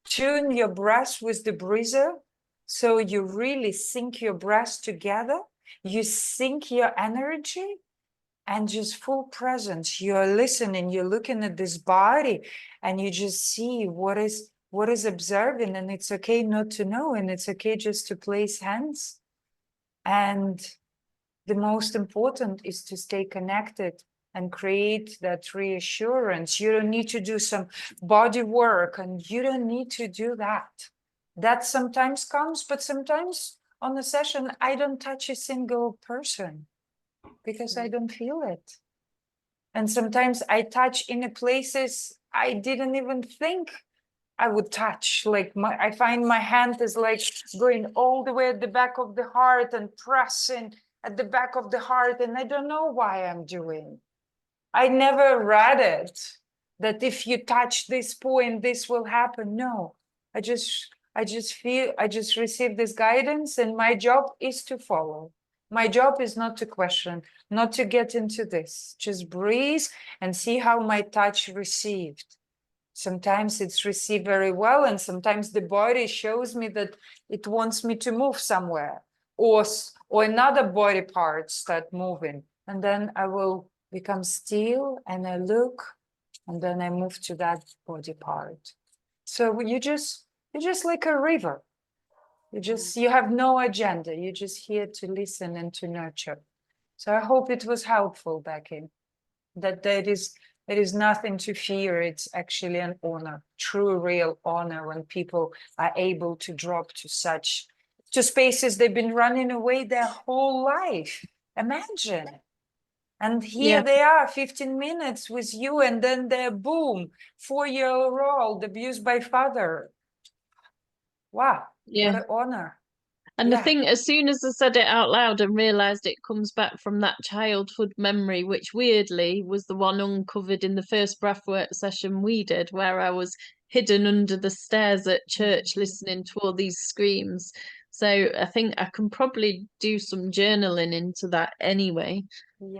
Speaker 2: tune your breath with the breather. So you really sync your breath together. You sync your energy and just full presence. You're listening, you're looking at this body, and you just see what is observing. And it's okay not to know, and it's okay just to place hands. And the most important is to stay connected and create that reassurance. You don't need to do some body work, and you don't need to do that. That sometimes comes, but sometimes on a session, I don't touch a single person because I don't feel it. And sometimes I touch in the places I didn't even think I would touch. Like I find my hand is like going all the way at the back of the heart and pressing at the back of the heart. And I don't know why I'm doing. I never read it that if you touch this point, this will happen. No, I just receive this guidance, and my job is to follow. My job is not to question, not to get into this. Just breathe and see how my touch received. Sometimes it's received very well, and sometimes the body shows me that it wants me to move somewhere, or another body part start moving, and then I will become still and I look, and then I move to that body part. So you're just like a river. You have no agenda. You're just here to listen and to nurture. So I hope it was helpful, Becky, that there is nothing to fear. It's actually an honor, true, real honor, when people are able to drop to spaces they've been running away their whole life. Imagine. And here they are, 15 minutes with you, and then they're boom, 4-year-old abused by father. Wow, what an honor.
Speaker 1: And the thing, as soon as I said it out loud and realised it comes back from that childhood memory, which weirdly was the one uncovered in the first breathwork session we did, where I was hidden under the stairs at church listening to all these screams. So I think I can probably do some journaling into that anyway,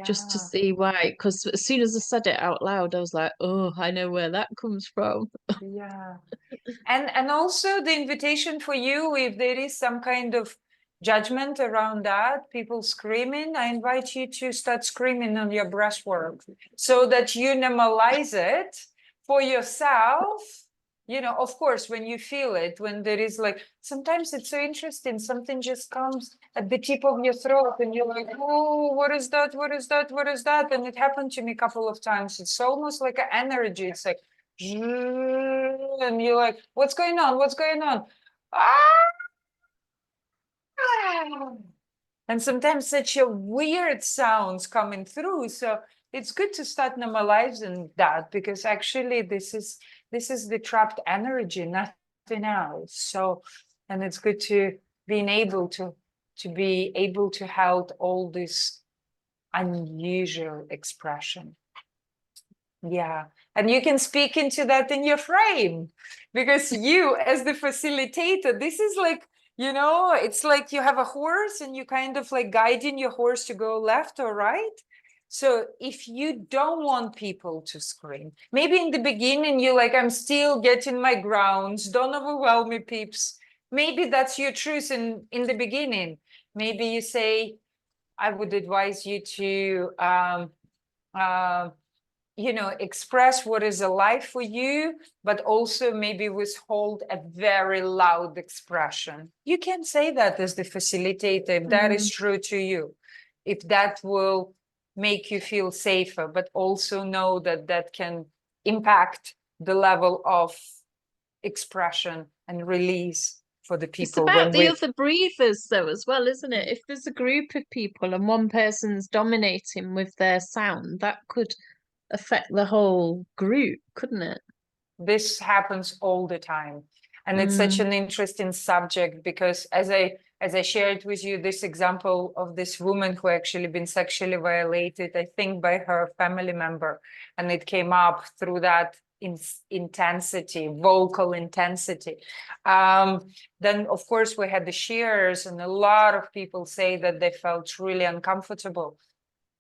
Speaker 1: just to see why. Because as soon as I said it out loud, I was like, oh, I know where that comes from.
Speaker 2: Yeah. And also the invitation for you, if there is some kind of judgment around that, people screaming, I invite you to start screaming on your breathwork so that you normalize it for yourself. You know, of course, when you feel it, when there is like, sometimes it's so interesting, something just comes at the tip of your throat and you're like, oh, what is that? What is that? What is that? And it happened to me a couple of times. It's almost like an energy. It's like, and you're like, what's going on? What's going on? Ah! And sometimes such a weird sounds coming through. So it's good to start normalizing that, because actually this is the trapped energy, nothing else. So, and it's good to being able to be able to hold all this unusual expression. Yeah, and you can speak into that in your frame, because you, as the facilitator, this is like, you know, it's like you have a horse and you kind of like guiding your horse to go left or right. So if you don't want people to scream, maybe in the beginning you're like, I'm still getting my grounds, don't overwhelm me, peeps. Maybe that's your truth in the beginning. Maybe you say, I would advise you to you know, express what is alive for you, but also maybe withhold a very loud expression. You can say that as the facilitator, if that is true to you, if that will make you feel safer, but also know that that can impact the level of expression and release for the people.
Speaker 1: It's about the other breathers though as well, isn't it? If there's a group of people and one person's dominating with their sound, that could affect the whole group, couldn't it?
Speaker 2: This happens all the time. And it's such an interesting subject, because as I shared with you this example of this woman who actually been sexually violated, I think by her family member, and it came up through that intensity, vocal intensity. Then of course we had the shares, and a lot of people say that they felt really uncomfortable.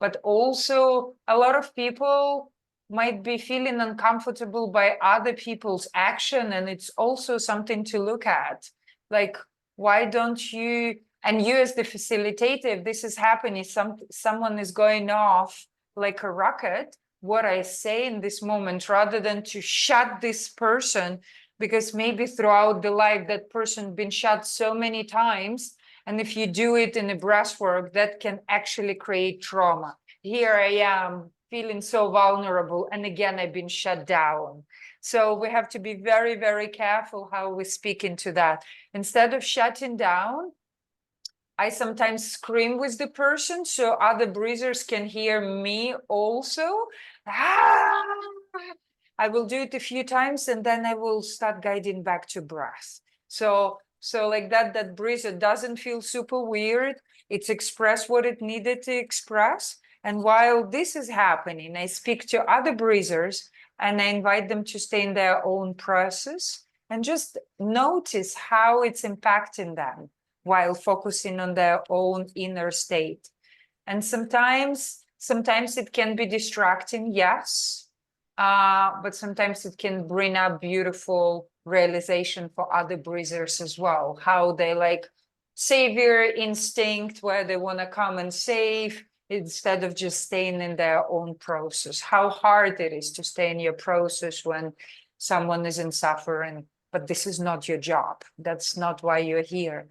Speaker 2: But also a lot of people might be feeling uncomfortable by other people's action, and it's also something to look at. Like, why don't you, and you as the facilitator, if this is happening, someone is going off like a rocket, what I say in this moment, rather than to shut this person, because maybe throughout the life that person been shut so many times, and if you do it in a breathwork, that can actually create trauma. Here I am feeling so vulnerable, and again I've been shut down. So we have to be very, very careful how we speak into that. Instead of shutting down, I sometimes scream with the person so other breathers can hear me also. Ah! I will do it a few times and then I will start guiding back to breath. So like that breather doesn't feel super weird. It's expressed what it needed to express. And while this is happening, I speak to other breathers and I invite them to stay in their own process and just notice how it's impacting them while focusing on their own inner state. And sometimes it can be distracting, yes, but sometimes it can bring up beautiful realization for other breathers as well, how they like savior instinct where they want to come and save instead of just staying in their own process. How hard it is to stay in your process when someone is in suffering, but this is not your job. That's not why you're here.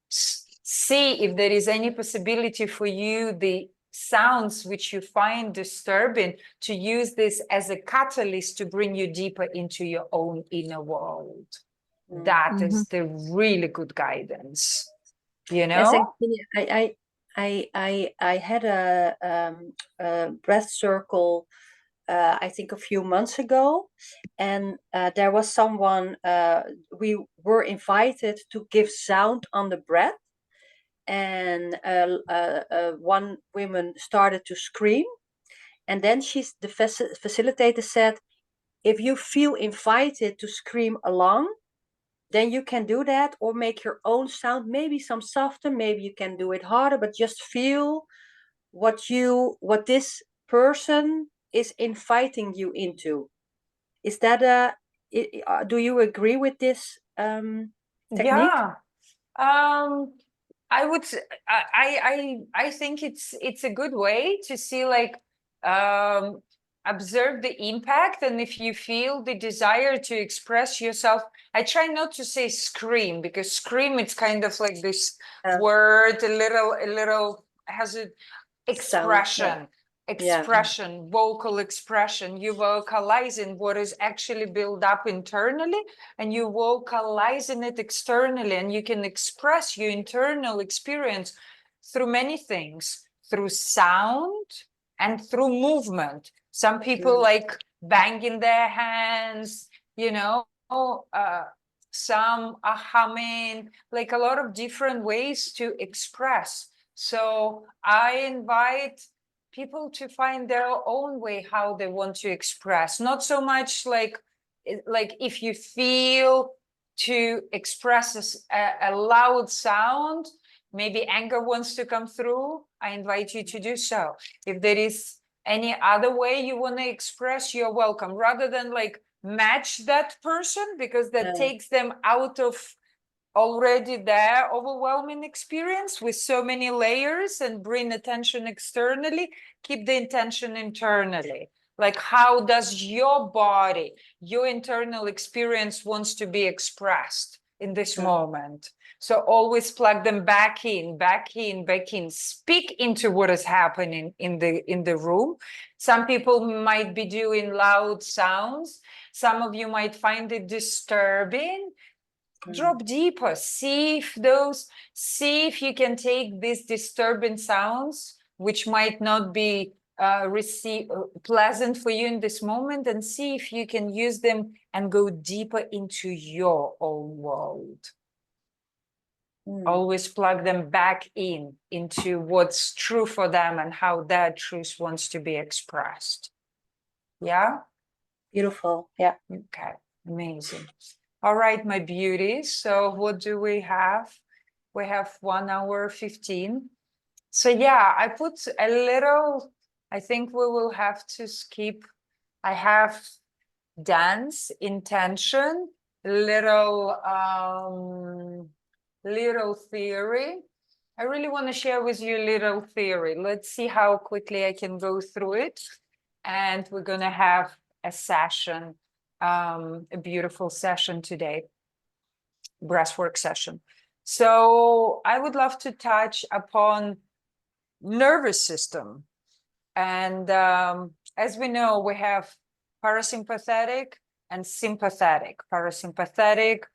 Speaker 2: See if there is any possibility for you, the sounds which you find disturbing, to use this as a catalyst to bring you deeper into your own inner world. That is the really good guidance, you
Speaker 3: Yes,
Speaker 2: know?
Speaker 3: actually, I had a breath circle, I think a few months ago, and there was someone, we were invited to give sound on the breath, and one woman started to scream, and then the facilitator said, if you feel invited to scream along, then you can do that, or make your own sound, maybe some softer, maybe you can do it harder, but just feel what this person is inviting you into. Is that do you agree with this technique?
Speaker 2: Yeah. I would I think it's a good way to see, like, observe the impact, and if you feel the desire to express yourself, I try not to say scream, because scream, it's kind of like this word, a little has an expression. Expression, vocal expression. You vocalizing what is actually built up internally, and you vocalizing it externally, and you can express your internal experience through many things, through sound and through movement. Some people like banging their hands, you know, some are humming, like a lot of different ways to express. So I invite people to find their own way how they want to express, not so much like if you feel to express a loud sound, maybe anger wants to come through, I invite you to do so. If there is any other way you want to express, you're welcome, rather than like match that person, because that takes them out of already their overwhelming experience with so many layers, and bring attention externally. Keep the intention internally. Like, how does your body, your internal experience wants to be expressed in this moment? So always plug them back in, back in, back in. Speak into what is happening in the room. Some people might be doing loud sounds. Some of you might find it disturbing. Drop deeper. See if you can take these disturbing sounds, which might not be pleasant for you in this moment, and see if you can use them and go deeper into your own world. Always plug them back into what's true for them and how their truth wants to be expressed. Yeah?
Speaker 3: Beautiful. Yeah.
Speaker 2: Okay, amazing. All right, my beauties. So what do we have? We have 1 hour 15. So yeah, I put a little, I think we will have to skip. I have dance, intention, little theory. I really want to share with you a little theory. Let's see how quickly I can go through it. And we're going to have a session, a beautiful session today, breathwork session. So I would love to touch upon nervous system. And as we know, we have parasympathetic, and sympathetic. Parasympathetic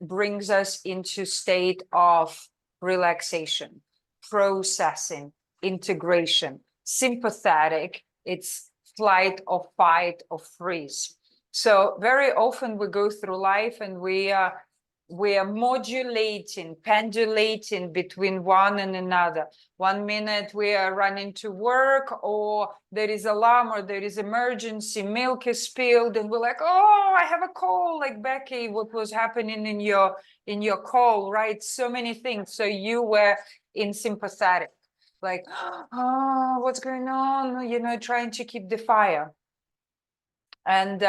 Speaker 2: brings us into state of relaxation, processing, integration. Sympathetic, it's flight or fight or freeze. So very often we go through life and we are modulating, pendulating between one and another. 1 minute we are running to work, or there is alarm, or there is emergency, milk is spilled, and we're like, oh, I have a call, like Becky, what was happening in your call, right? So many things. So you were in sympathetic, like, oh, what's going on? You know, trying to keep the fire. And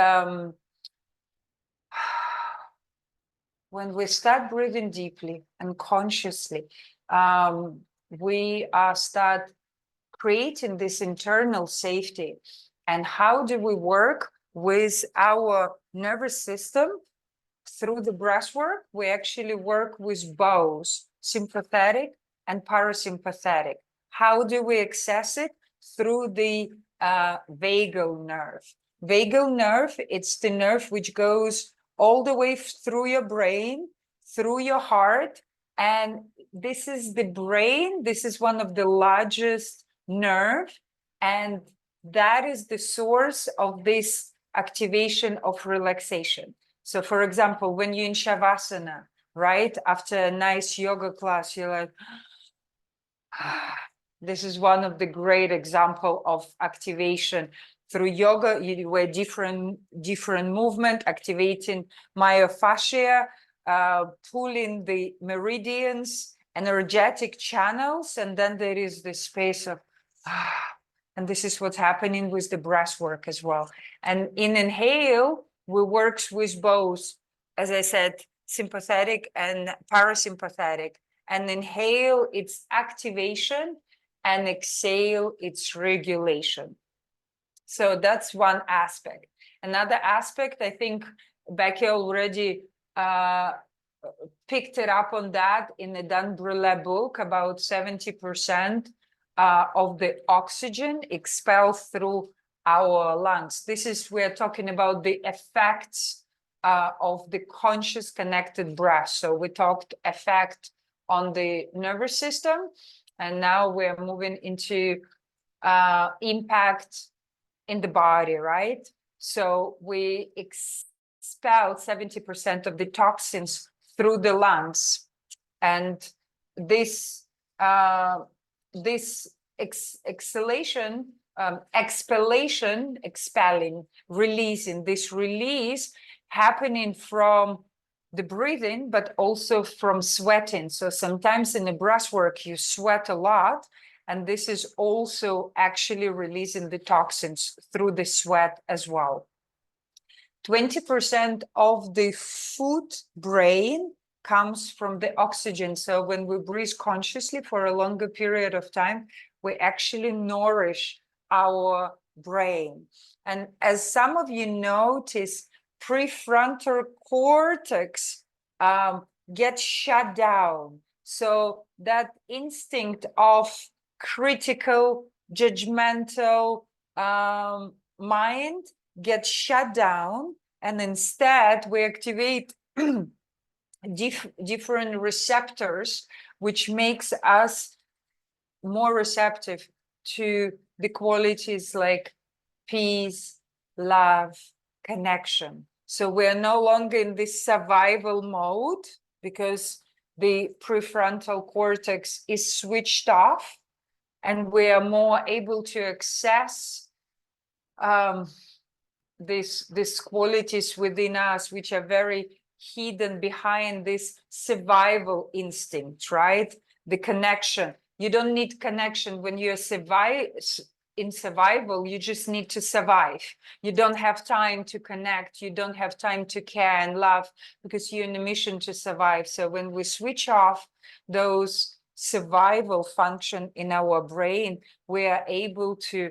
Speaker 2: when we start breathing deeply and consciously, we start creating this internal safety. And how do we work with our nervous system? Through the breath work, we actually work with both sympathetic and parasympathetic. How do we access it? Through the vagal nerve. Vagal nerve, it's the nerve which goes all the way through your brain, through your heart. And this is the brain. This is one of the largest nerve. And that is the source of this activation of relaxation. So for example, when you're in Shavasana, right? After a nice yoga class, you're like, this is one of the great example of activation. Through yoga, you do a different movement, activating myofascia, pulling the meridians, energetic channels, and then there is the space of, and this is what's happening with the breath work as well. And in inhale, we work with both, as I said, sympathetic and parasympathetic. And inhale, it's activation, and exhale, it's regulation. So that's one aspect. Another aspect, I think Becky already picked it up on that in the Dan Brule book. About 70% of the oxygen expelled through our lungs. This is, we're talking about the effects of the conscious connected breath. So we talked effect on the nervous system, and now we're moving into impact in the body, right? So we expel 70% of the toxins through the lungs, and this exhalation, expelling, releasing, this release happening from the breathing, but also from sweating. So sometimes in the breath work, you sweat a lot, and this is also actually releasing the toxins through the sweat as well. 20% of the food brain comes from the oxygen. So when we breathe consciously for a longer period of time, we actually nourish our brain. And as some of you notice, prefrontal cortex gets shut down. So that instinct of critical, judgmental mind gets shut down, and instead we activate different receptors, which makes us more receptive to the qualities like peace, love, connection. So we're no longer in this survival mode because the prefrontal cortex is switched off, and we are more able to access these qualities within us, which are very hidden behind this survival instinct, right? The connection. You don't need connection when you're in survival. You just need to survive. You don't have time to connect. You don't have time to care and love because you're in a mission to survive. So when we switch off those survival function in our brain, we are able to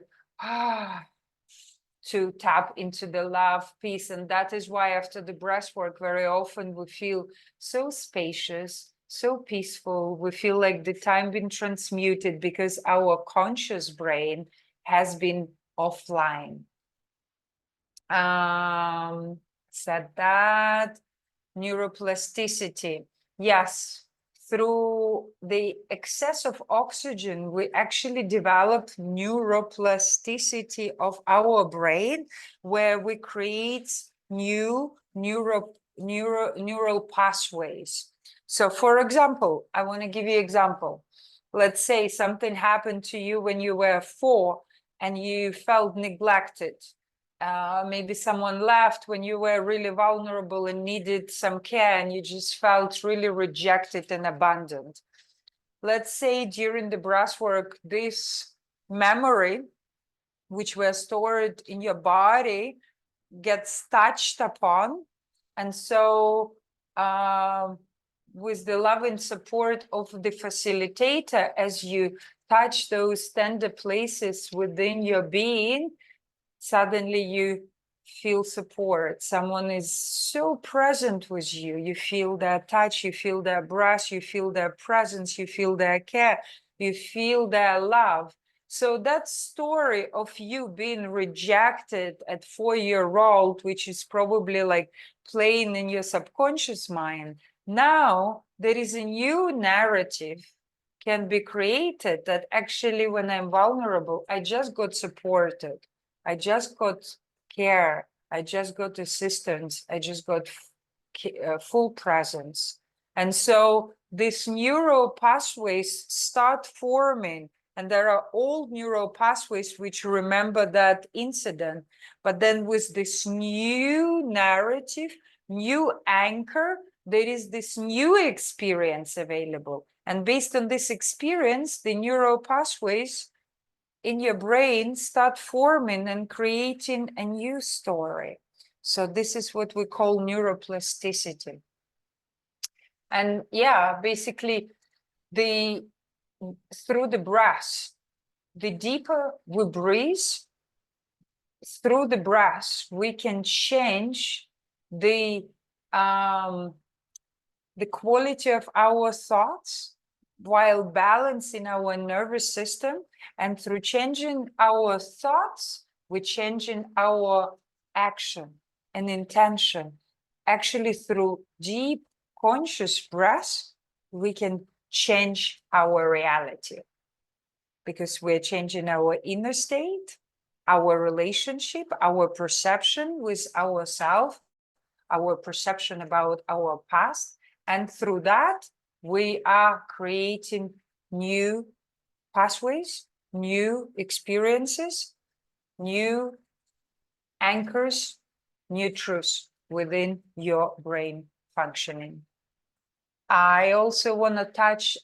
Speaker 2: tap into the love, peace. And that is why after the breath work, very often we feel so spacious, so peaceful. We feel like the time been transmuted because our conscious brain has been offline. Said that. Neuroplasticity. Yes, through the excess of oxygen, we actually develop neuroplasticity of our brain, where we create new neural pathways. So for example, I want to give you an example. Let's say something happened to you when you were 4 and you felt neglected. Maybe someone left when you were really vulnerable and needed some care, and you just felt really rejected and abandoned. Let's say during the breath work, this memory, which were stored in your body, gets touched upon. And so with the love and support of the facilitator, as you touch those tender places within your being, suddenly you feel support. Someone is so present with you. You feel their touch, you feel their breath, you feel their presence, you feel their care, you feel their love. So that story of you being rejected at 4-year-old, which is probably like playing in your subconscious mind, now there is a new narrative can be created that actually when I'm vulnerable, I just got supported. I just got care. I just got assistance. I just got full presence. And so these neural pathways start forming, and there are old neural pathways which remember that incident. But then with this new narrative, new anchor, there is this new experience available. And based on this experience, the neural pathways in your brain start forming and creating a new story. So this is what we call neuroplasticity. And yeah, basically through the breath, the deeper we breathe, through the breath, we can change the quality of our thoughts while balancing our nervous system. And through changing our thoughts, we're changing our action and intention. Actually, through deep conscious breath, we can change our reality, because we're changing our inner state, our relationship, our perception with ourselves, our perception about our past. And through that, we are creating new pathways, new experiences, new anchors, new truths within your brain functioning. I also want to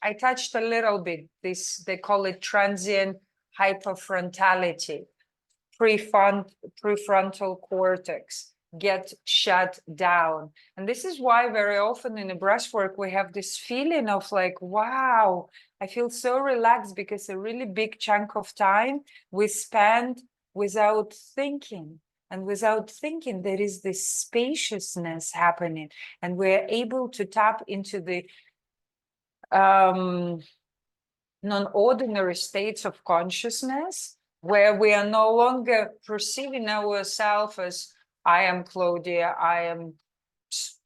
Speaker 2: I touched a little bit, they call it transient hyperfrontality, prefrontal cortex get shut down. And this is why very often in the breathwork, we have this feeling of like, wow, I feel so relaxed, because a really big chunk of time we spend without thinking. And without thinking, there is this spaciousness happening, and we're able to tap into the non-ordinary states of consciousness, where we are no longer perceiving ourselves as I am Claudia, I am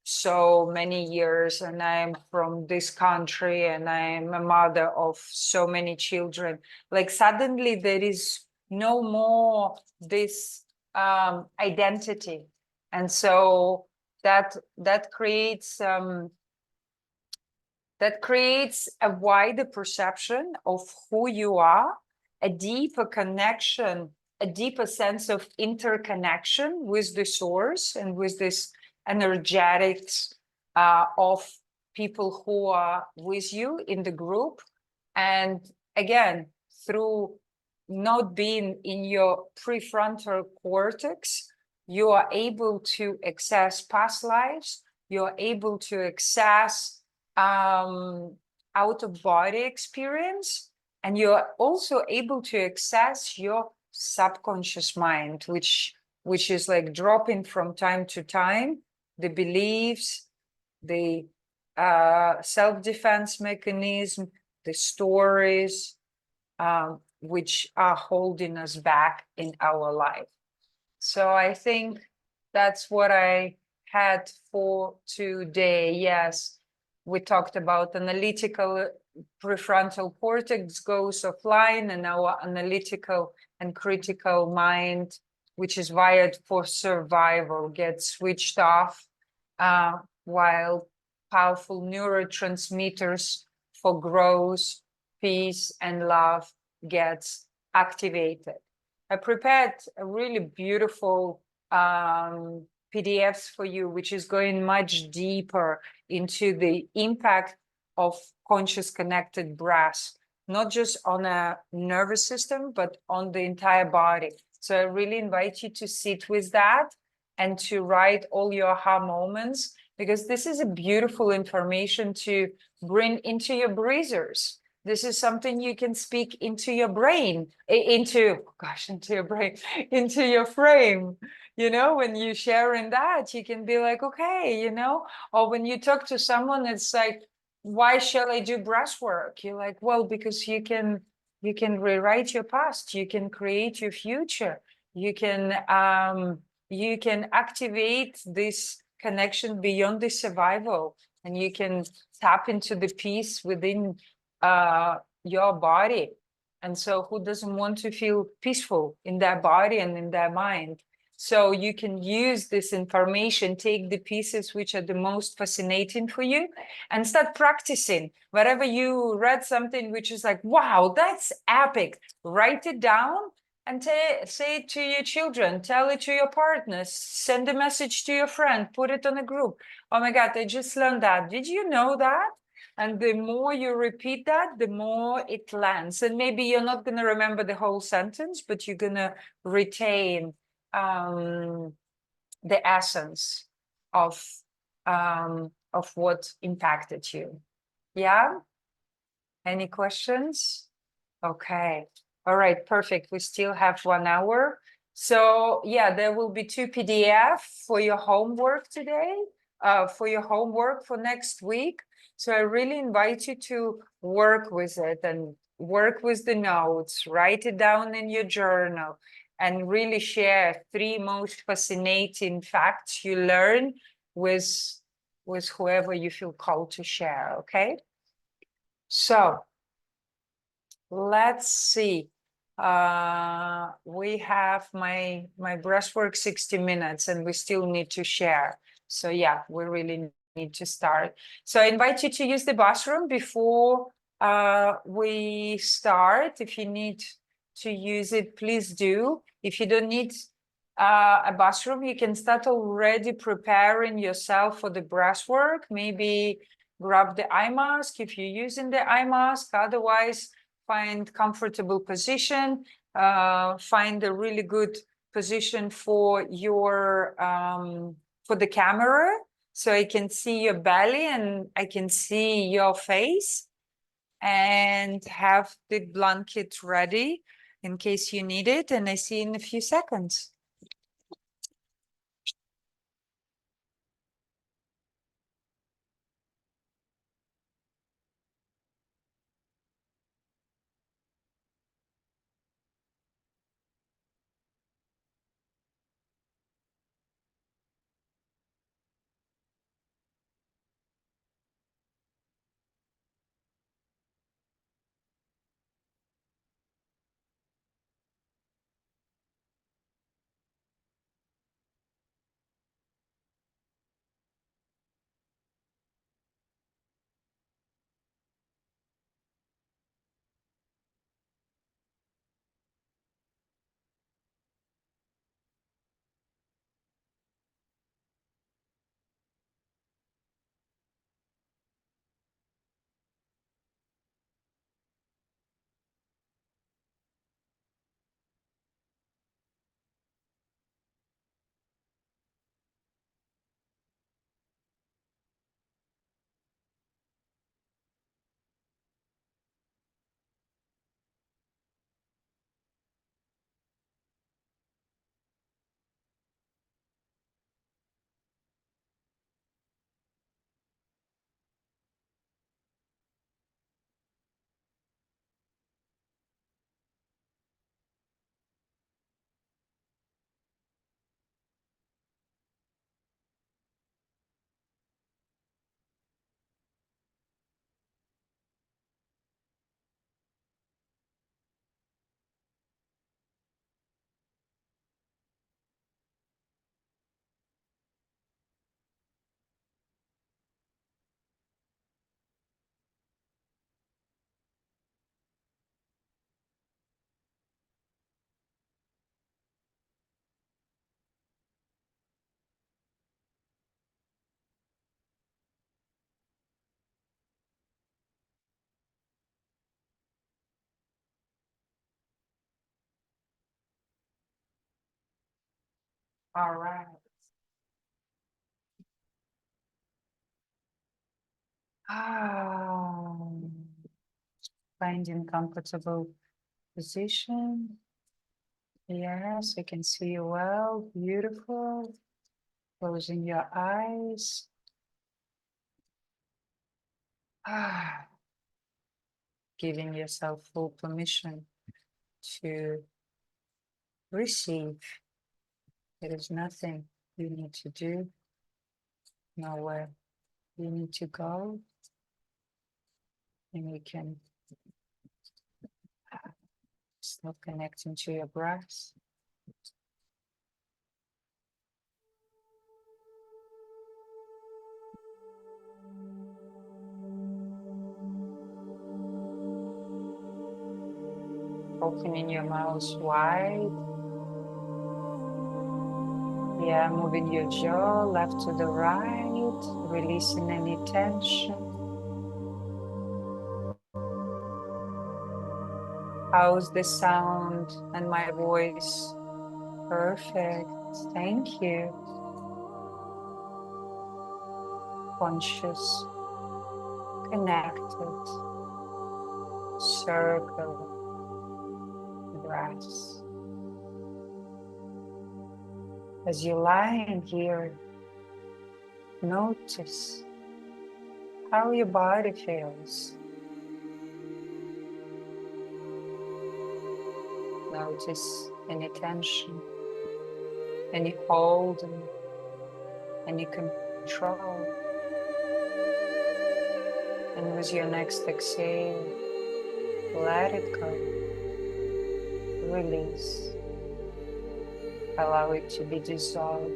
Speaker 2: so many years, and I am from this country, and I am a mother of so many children. Like suddenly there is no more this identity. And so that creates a wider perception of who you are, a deeper connection, a deeper sense of interconnection with the source and with this energetics of people who are with you in the group. And again, through not being in your prefrontal cortex, you are able to access past lives, you are able to access out-of-body experience, and you're also able to access your subconscious mind, which is like dropping from time to time the beliefs, the self-defense mechanism, the stories which are holding us back in our life. So I think that's what I had for today. Yes, we talked about analytical prefrontal cortex goes offline, and our analytical and critical mind, which is wired for survival, gets switched off, while powerful neurotransmitters for growth, peace, and love gets activated. I prepared a really beautiful PDFs for you, which is going much deeper into the impact of conscious connected breath, not just on a nervous system, but on the entire body. So I really invite you to sit with that and to write all your aha moments, because this is a beautiful information to bring into your breathers. This is something you can speak into your brain, into your brain, into your frame. You know, when you sharing that, you can be like, okay, you know, or when you talk to someone, it's like, why shall I do breath work? You're like, well, because you can rewrite your past, you can create your future, you can activate this connection beyond the survival, and you can tap into the peace within your body. And so who doesn't want to feel peaceful in their body and in their mind? So you can use this information, take the pieces which are the most fascinating for you, and start practicing. Wherever you read something which is like, wow, that's epic, write it down and say it to your children, tell it to your partners, send a message to your friend, put it on a group. Oh my God, I just learned that. Did you know that? And the more you repeat that, the more it lands. And maybe you're not going to remember the whole sentence, but you're going to retain the essence of what impacted you. Yeah? Any questions? Okay. All right, perfect. We still have 1 hour. So yeah, there will be 2 PDF for your homework today, for your homework for next week. So I really invite you to work with it and work with the notes, write it down in your journal, and really share 3 most fascinating facts you learn with whoever you feel called to share, okay? So let's see. We have my breathwork 60 minutes and we still need to share. So yeah, we really need to start. So I invite you to use the bathroom before we start. If you need to use it, please do. If you don't need a bathroom, you can start already preparing yourself for the breathwork. Maybe grab the eye mask if you're using the eye mask. Otherwise, find comfortable position, find a really good position for your for the camera, so I can see your belly and I can see your face, and have the blanket ready in case you need it, and I see you in a few seconds. All right. Finding comfortable position. Yes, I can see you well. Beautiful. Closing your eyes. Giving yourself full permission to receive. There is nothing you need to do, nowhere you need to go, and you can start connecting to your breath. Opening your mouth wide. Yeah, moving your jaw left to the right, releasing any tension. How's the sound and my voice? Perfect. Thank you. Conscious, connected, circle, breaths. As you're lying here, notice how your body feels. Notice any tension, any holding, any control. And with your next exhale, let it go. Release. Allow it to be dissolved.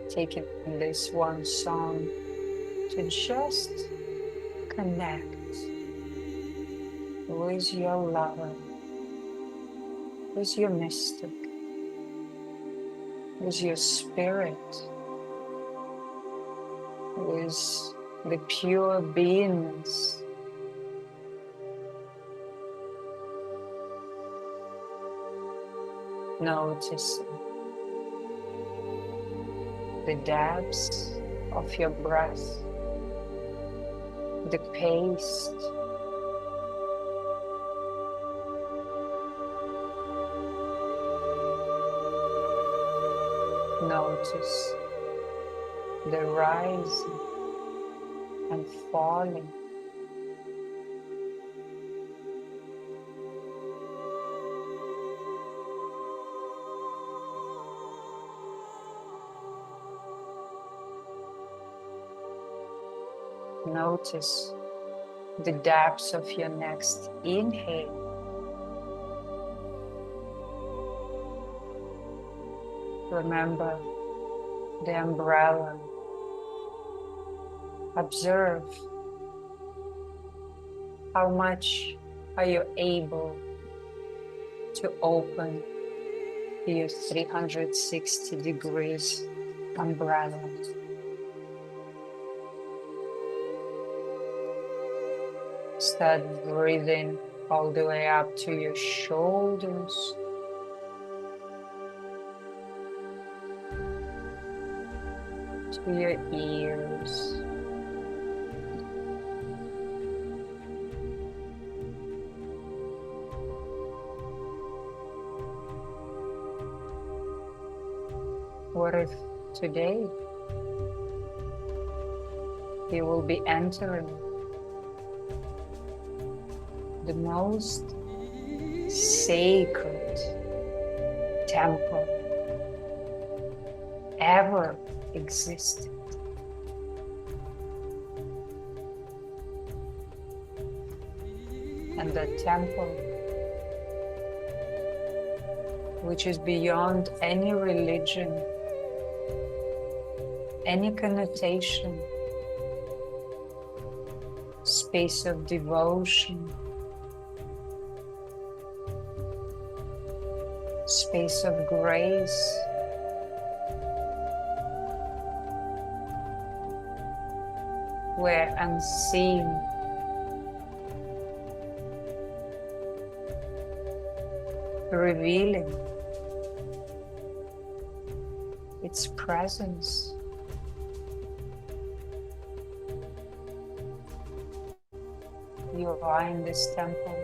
Speaker 2: Taking this one song to just connect with your lover, with your mystic, with your spirit, with the pure beingness. Noticing the depths of your breath, the pace, notice the rising and falling. Notice the depths of your next inhale. Remember the umbrella. Observe how much are you able to open your 360 degrees umbrella. Start breathing all the way up to your shoulders. To your ears. What if today you will be entering the most sacred temple ever existed? And the temple, which is beyond any religion, any connotation, space of devotion, space of grace, where unseen revealing its presence. You are in this temple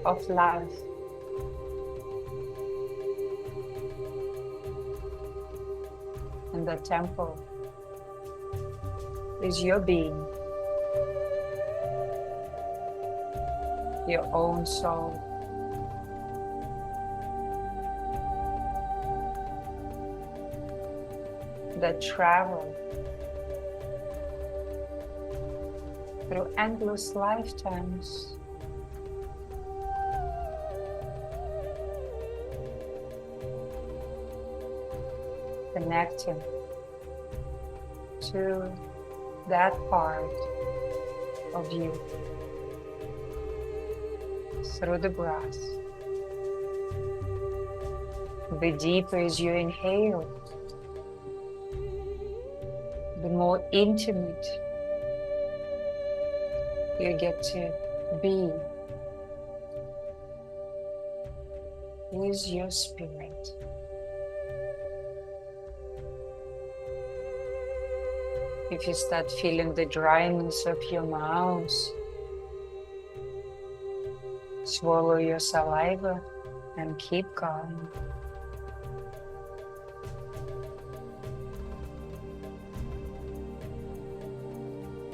Speaker 2: of life. And the temple is your being, your own soul. That travel through endless lifetimes. Connecting to that part of you through the breath. The deeper as you inhale, the more intimate you get to be with your spirit. If you start feeling the dryness of your mouth, swallow your saliva and keep going.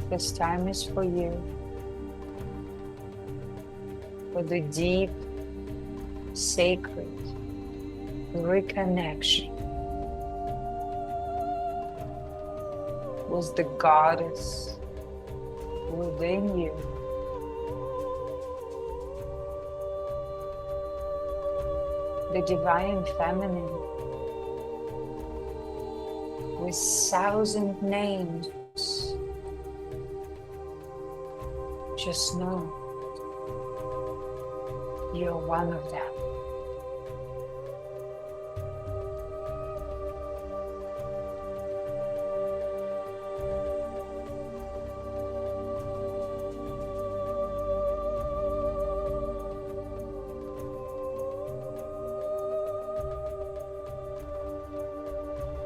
Speaker 2: This time is for you, for the deep, sacred reconnection with the goddess within you. The divine feminine with 1,000 names. Just know you're one of them.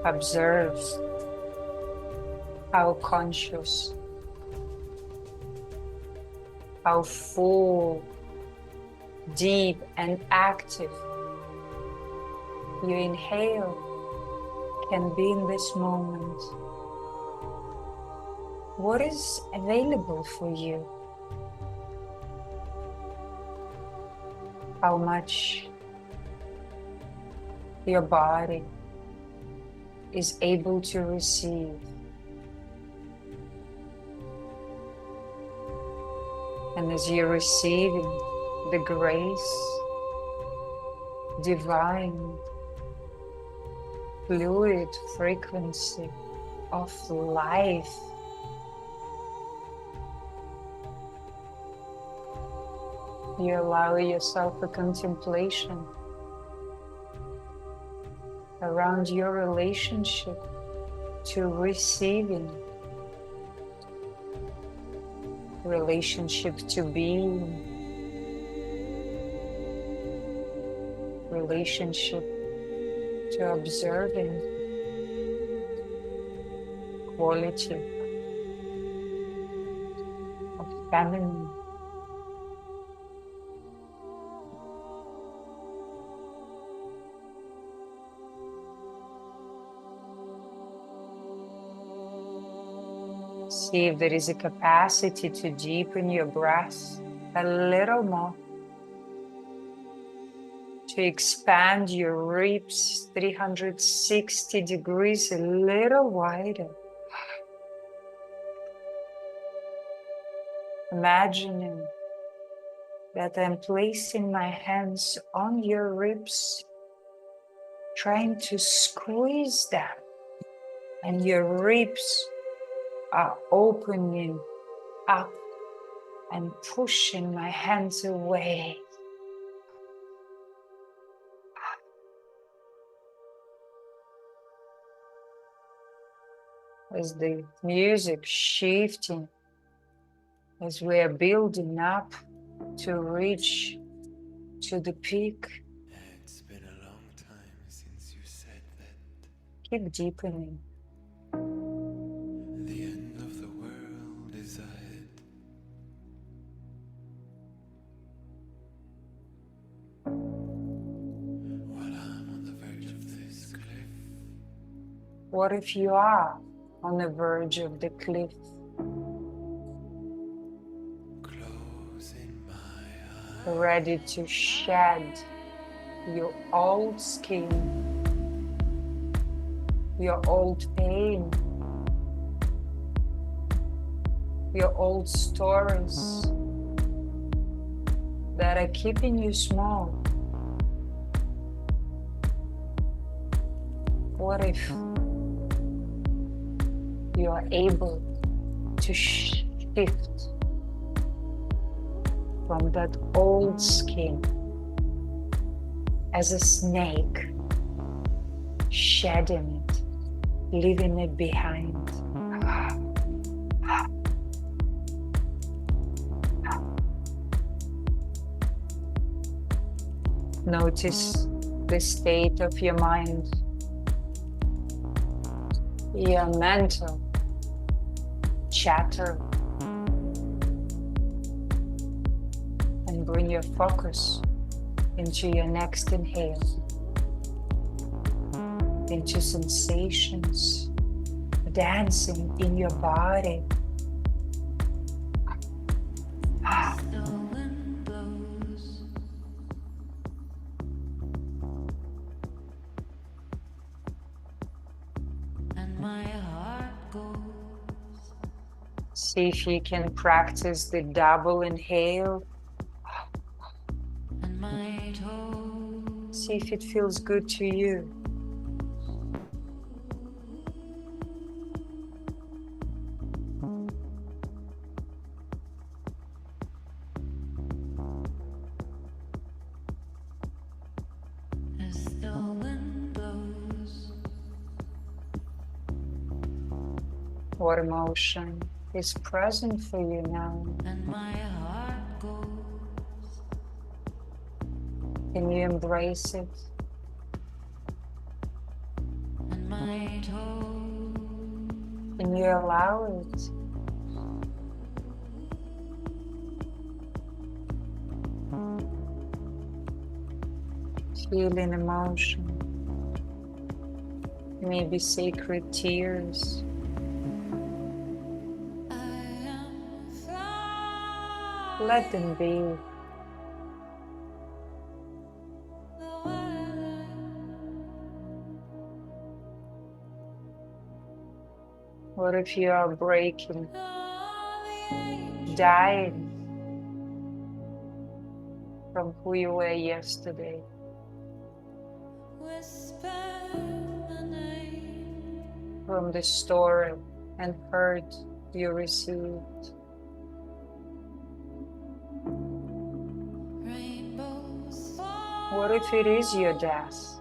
Speaker 2: Observe how conscious, how full, deep and active you inhale can be in this moment. What is available for you? How much your body is able to receive. And as you're receiving the grace, divine, fluid frequency of life, you allow yourself a contemplation around your relationship to receiving, relationship to being, relationship to observing, quality of feminine. See if there is a capacity to deepen your breath a little more, to expand your ribs 360 degrees a little wider. Imagining that I'm placing my hands on your ribs, trying to squeeze them, and your ribs are opening up and pushing my hands away. As the music shifting, as we are building up to reach to the peak.
Speaker 4: It's been a long time since you said that
Speaker 2: Keep deepening.
Speaker 4: The end of the world is ahead. While I'm on the verge of this cliff,
Speaker 2: What if you are on the verge of the cliff,
Speaker 4: closing my eyes,
Speaker 2: ready to shed your old skin, your old pain, your old stories that are keeping you small? What if you are able to shift from that old skin as a snake, shedding it, leaving it behind? Notice the state of your mind, your mental chatter, and bring your focus into your next inhale, into sensations dancing in your body. See if you can practice the double inhale. See if it feels good to you. What emotion is present for you now? Can you embrace it? Can you allow it? Feeling emotion, maybe sacred tears. Let them be. What if you are breaking, dying from who you were yesterday? From the story and hurt you received? What if it is your death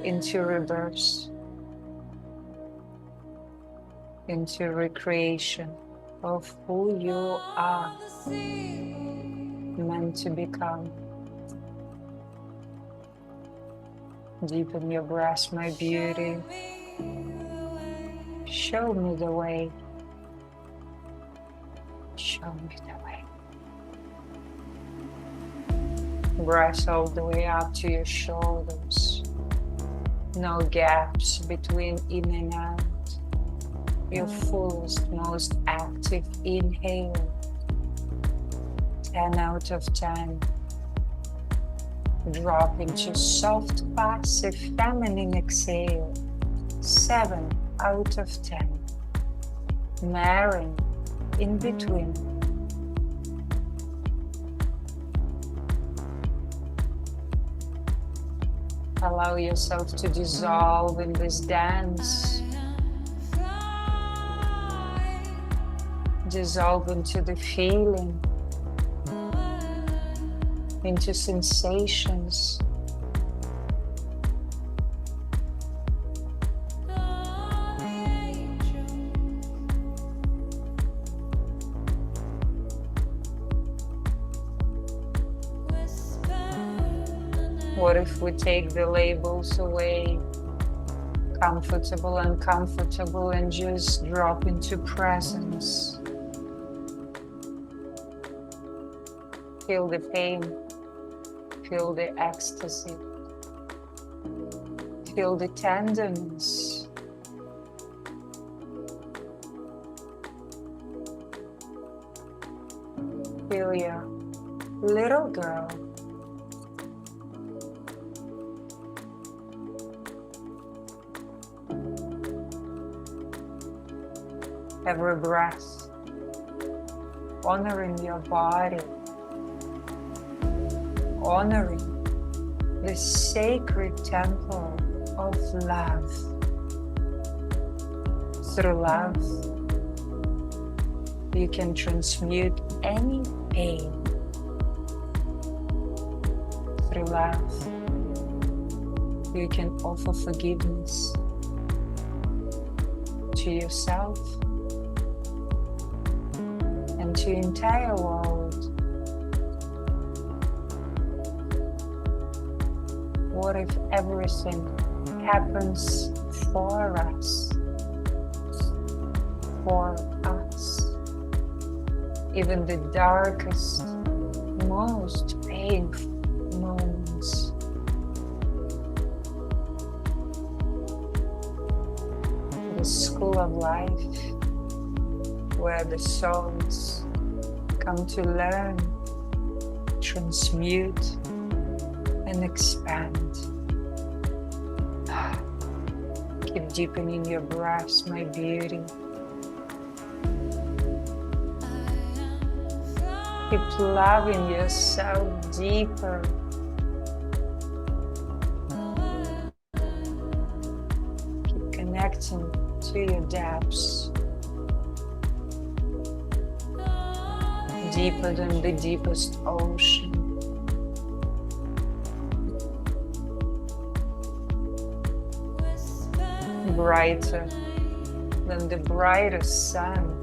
Speaker 2: into rebirth, into recreation of who you are meant to become? Deepen your breath, my beauty. Show me the way. Show me the way. Breath all the way up to your shoulders. No gaps between in and out. Your fullest, most active inhale. 10 out of 10. Drop into soft, passive, feminine exhale. 7 out of 10. Marrying in between. Allow yourself to dissolve in this dance. Dissolve into the feeling, into sensations. What if we take the labels away, comfortable, uncomfortable, and just drop into presence? Feel the pain, feel the ecstasy, feel the tenderness. Feel your little girl. Every breath, honoring your body, honoring the sacred temple of love. Through love, you can transmute any pain. Through love, you can offer forgiveness to yourself and to the entire world. What if everything happens for us? For us. Even the darkest, most painful moments. The school of life, where the souls come to learn, transmute, and expand. Keep deepening your breaths, my beauty. Keep loving yourself deeper. Keep connecting to your depths. Deeper than the deepest ocean. Brighter than the brightest sun.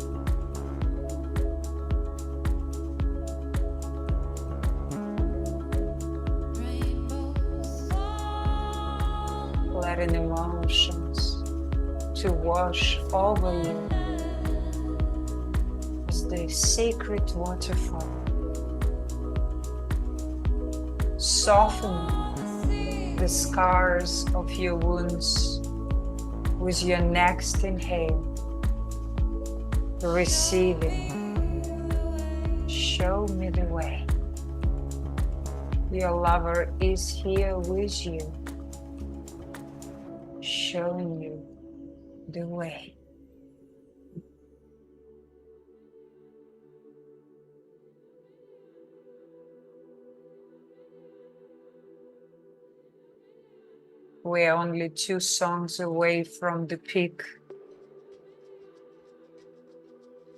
Speaker 2: Letting emotions to wash over you as the sacred waterfall, softening the scars of your wounds with your next inhale, receiving. Show me the way. Your lover is here with you, showing you the way. We are only 2 songs away from the peak.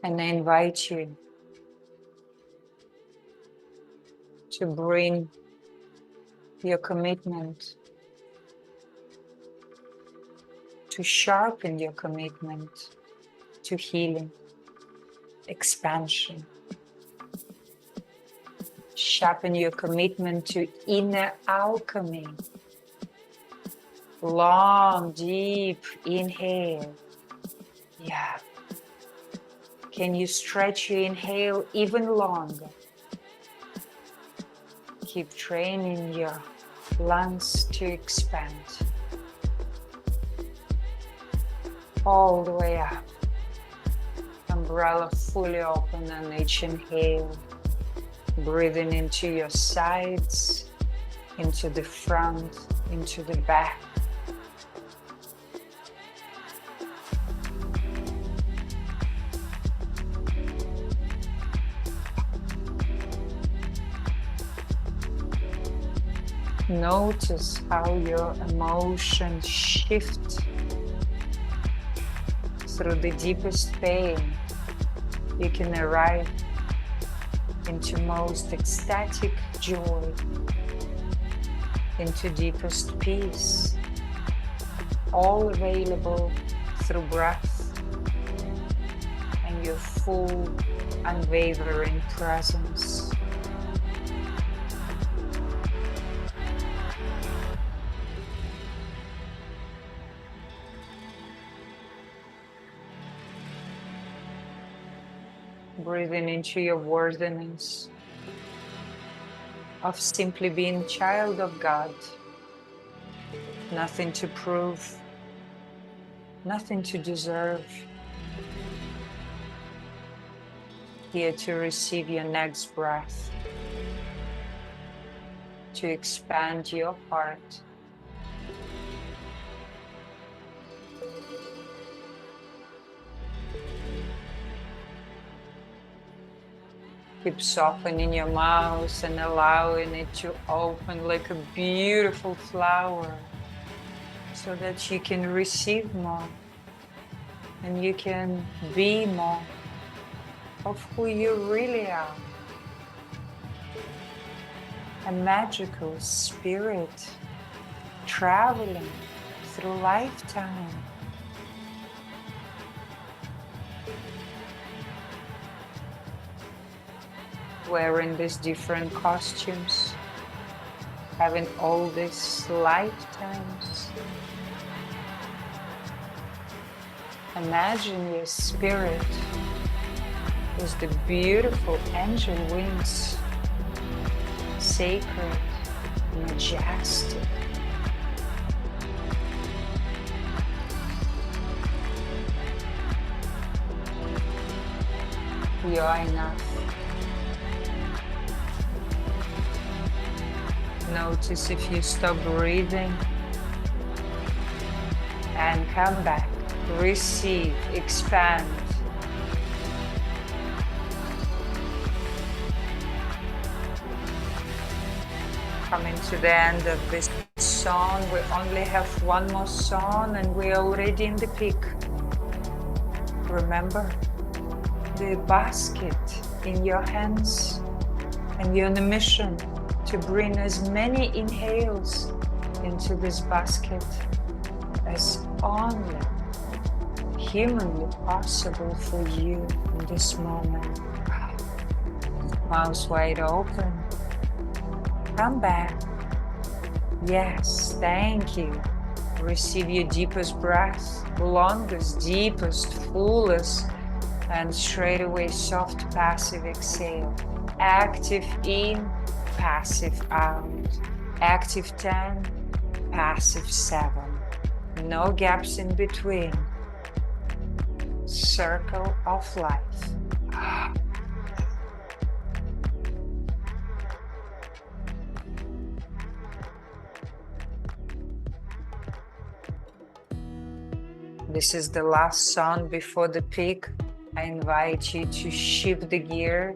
Speaker 2: And I invite you to bring your commitment, to sharpen your commitment to healing, expansion. Sharpen your commitment to inner alchemy. Long, deep inhale. Yeah. Can you stretch your inhale even longer? Keep training your lungs to expand. All the way up. Umbrella fully open on each inhale. Breathing into your sides, into the front, into the back. Notice how your emotions shift through the deepest pain. You can arrive into most ecstatic joy, into deepest peace, all available through breath and your full, unwavering presence. breathing into your worthiness of simply being child of God. Nothing to prove, nothing to deserve. Here to receive your next breath, to expand your heart. Keep softening your mouth and allowing it to open like a beautiful flower so that you can receive more and you can be more of who you really are. A magical spirit traveling through lifetime. Wearing these different costumes, having all these lifetimes. Imagine your spirit with the beautiful angel wings, sacred, majestic. You are enough. Notice if you stop breathing and come back, receive, expand. Coming to the end of this song, we only have one more song and we're already in the peak. Remember the basket in your hands, and you're on a mission to bring as many inhales into this basket as only humanly possible for you in this moment. Mouth wide open. Come back. Yes, thank you. Receive your deepest breath, longest, deepest, fullest, and straight away soft passive exhale. Active in, passive out. Active 10, passive 7. No gaps in between. Circle of life. This is the last song before the peak. I invite you to shift the gear.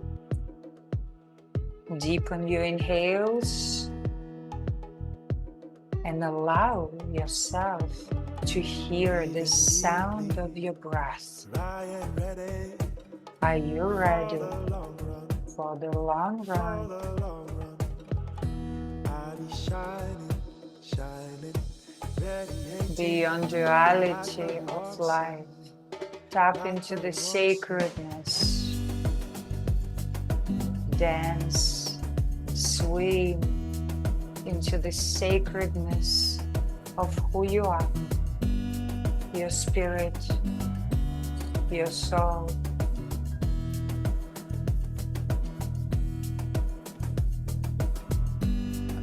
Speaker 2: Deepen your inhales and allow yourself to hear the sound of your breath. Are you ready for the long run? Beyond duality of life, tap into the sacredness. Dance, swim into the sacredness of who you are, your spirit, your soul.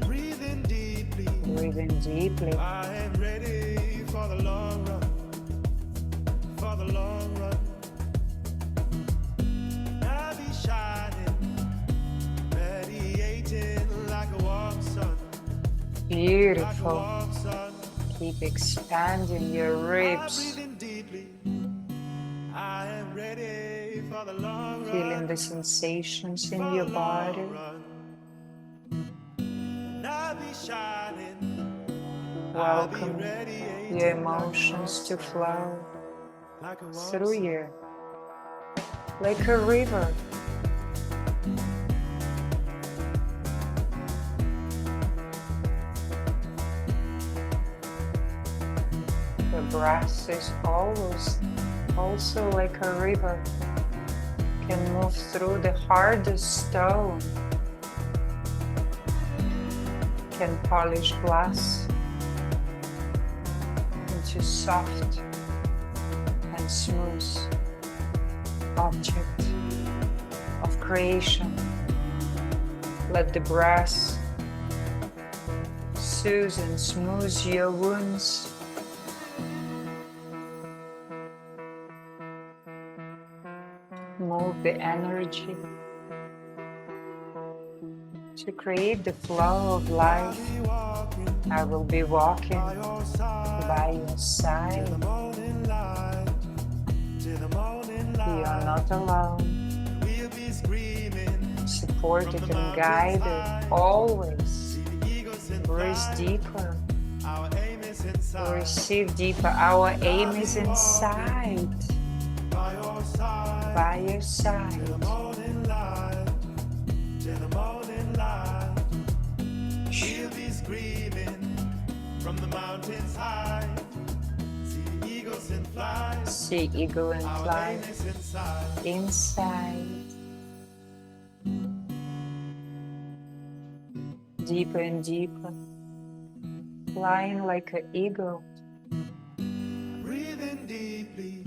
Speaker 4: Breathing deeply.
Speaker 2: Breathing deeply.
Speaker 4: I am ready for the long run. For the long run. I'll be shining, radiating like a warm sun.
Speaker 2: Beautiful.
Speaker 4: Warm sun.
Speaker 2: Keep expanding your ribs,
Speaker 4: Breathing deeply. I am ready for the long run.
Speaker 2: feeling the sensations in your body.
Speaker 4: I'll be shining.
Speaker 2: Welcome your emotions to flow
Speaker 4: Like a warm
Speaker 2: through you, like a river. The breath is always also like a river, can move through the hardest stone, can polish glass into soft and smooth object. creation. Let the breath soothe and smooth your wounds. Move the energy to create the flow of life. I will be walking by your side. You are not alone. Supported and guided always. Breathe deeper. Receive deeper. Our aim is inside. By your side.
Speaker 4: She'll be screaming from the mountains high. See the eagles in flight.
Speaker 2: See eagle and
Speaker 4: Our
Speaker 2: fly
Speaker 4: aim is inside.
Speaker 2: inside. Deeper and deeper. Flying like an eagle.
Speaker 4: Breathing deeply.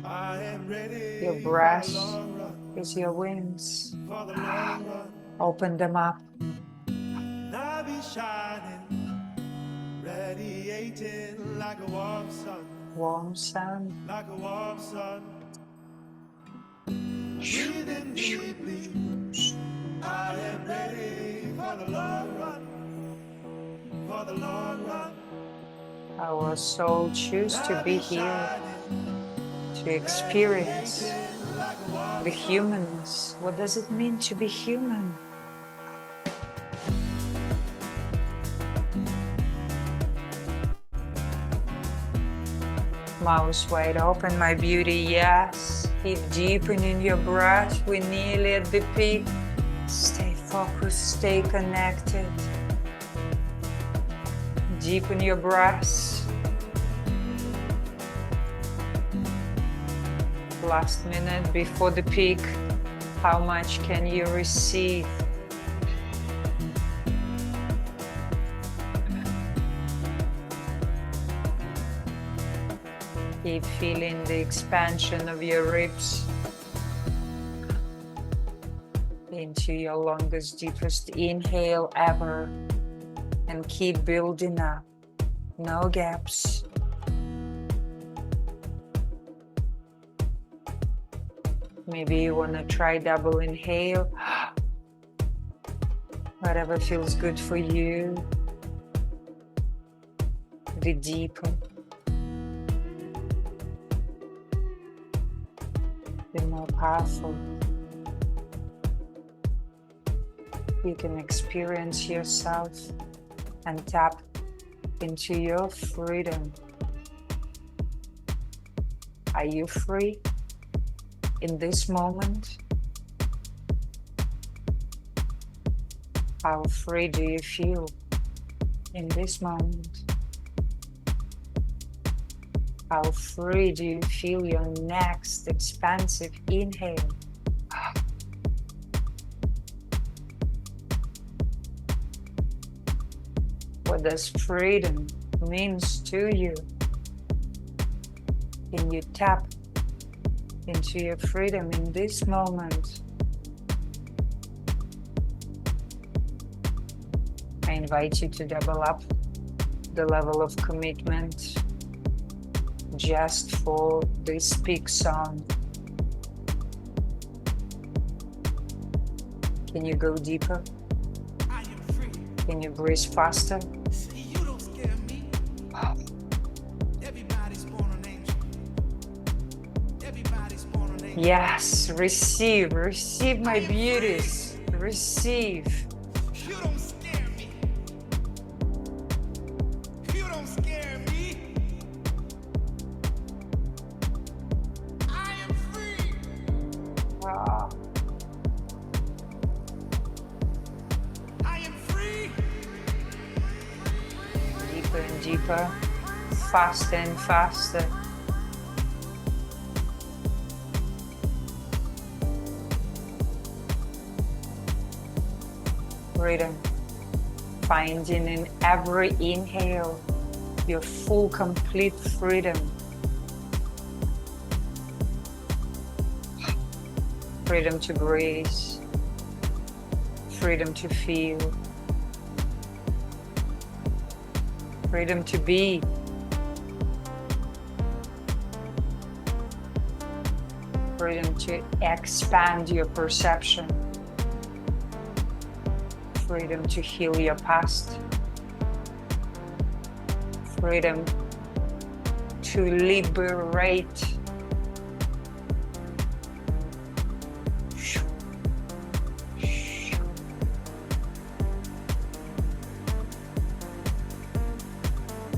Speaker 4: I am ready.
Speaker 2: Your
Speaker 4: for
Speaker 2: breath
Speaker 4: the long run.
Speaker 2: is your wings.
Speaker 4: For the long run.
Speaker 2: Open them up.
Speaker 4: And I'll be shining. Radiating like a warm sun.
Speaker 2: Warm sun.
Speaker 4: Like a warm sun. Breathing deeply. I am ready for the long run. For the long run.
Speaker 2: Our soul choose to be here to experience the humanness. What does it mean to be human? Mouth wide open, my beauty, yes. Keep deepening your breath. We're nearly at the peak. Stay focused, stay connected. Deepen your breath. Last minute before the peak. How much can you receive? Keep feeling the expansion of your ribs into your longest, deepest inhale ever, and keep building up. No gaps. Maybe you want to try double inhale. Whatever feels good for you. The deeper, the more powerful you can experience yourself and tap into your freedom. Are you free in this moment? How free do you feel in this moment? How free do you feel your next expansive inhale? What does freedom means to you? Can you tap into your freedom in this moment? I invite you to double up the level of commitment just for this peak song. Can you go deeper?
Speaker 4: I am free.
Speaker 2: Can you breathe faster?
Speaker 4: See, you don't scare me. Everybody's born an angel. Everybody's born an angel.
Speaker 2: Yes, receive my beauties, receive.
Speaker 4: You don't scare me. You don't scare me. I am free.
Speaker 2: Ah,
Speaker 4: I am free.
Speaker 2: deeper and deeper, faster and faster. Freedom, finding in every inhale your full, complete freedom. freedom to breathe, freedom to feel, freedom to be, freedom to expand your perception, freedom to heal your past, freedom to liberate.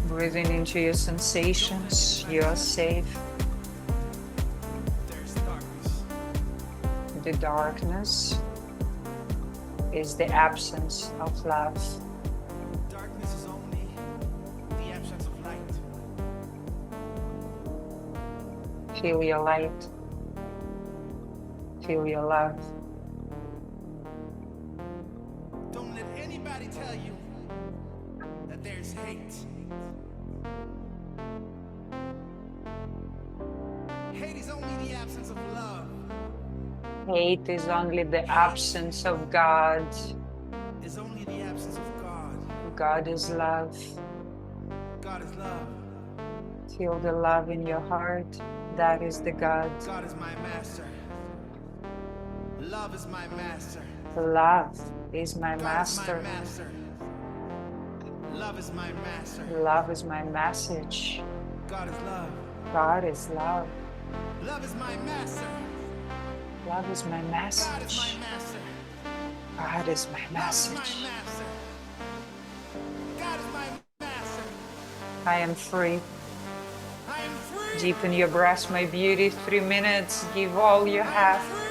Speaker 2: Breathing into your sensations, you are safe.
Speaker 4: There's darkness.
Speaker 2: The darkness is the absence of love.
Speaker 4: Darkness is only the absence of light.
Speaker 2: Feel your light. Feel your love.
Speaker 4: Don't let anybody tell you that there's hate. Hate is only the absence of love.
Speaker 2: Hate is only the absence of God.
Speaker 4: Is only the absence of God.
Speaker 2: God is love.
Speaker 4: God is love.
Speaker 2: Feel the love in your heart. That is the God.
Speaker 4: God is my master. Love is my master.
Speaker 2: Love is my
Speaker 4: God is my
Speaker 2: master.
Speaker 4: master. Love is my master.
Speaker 2: Love is my message.
Speaker 4: God is love.
Speaker 2: God is love.
Speaker 4: Love is my master.
Speaker 2: Love is my
Speaker 4: God is
Speaker 2: message.
Speaker 4: my master.
Speaker 2: God is my
Speaker 4: Love is my
Speaker 2: message.
Speaker 4: master. God is my master.
Speaker 2: I am free.
Speaker 4: I am free.
Speaker 2: Deepen your breath, my beauty. 3 minutes. Give all you
Speaker 4: I am
Speaker 2: have.
Speaker 4: free.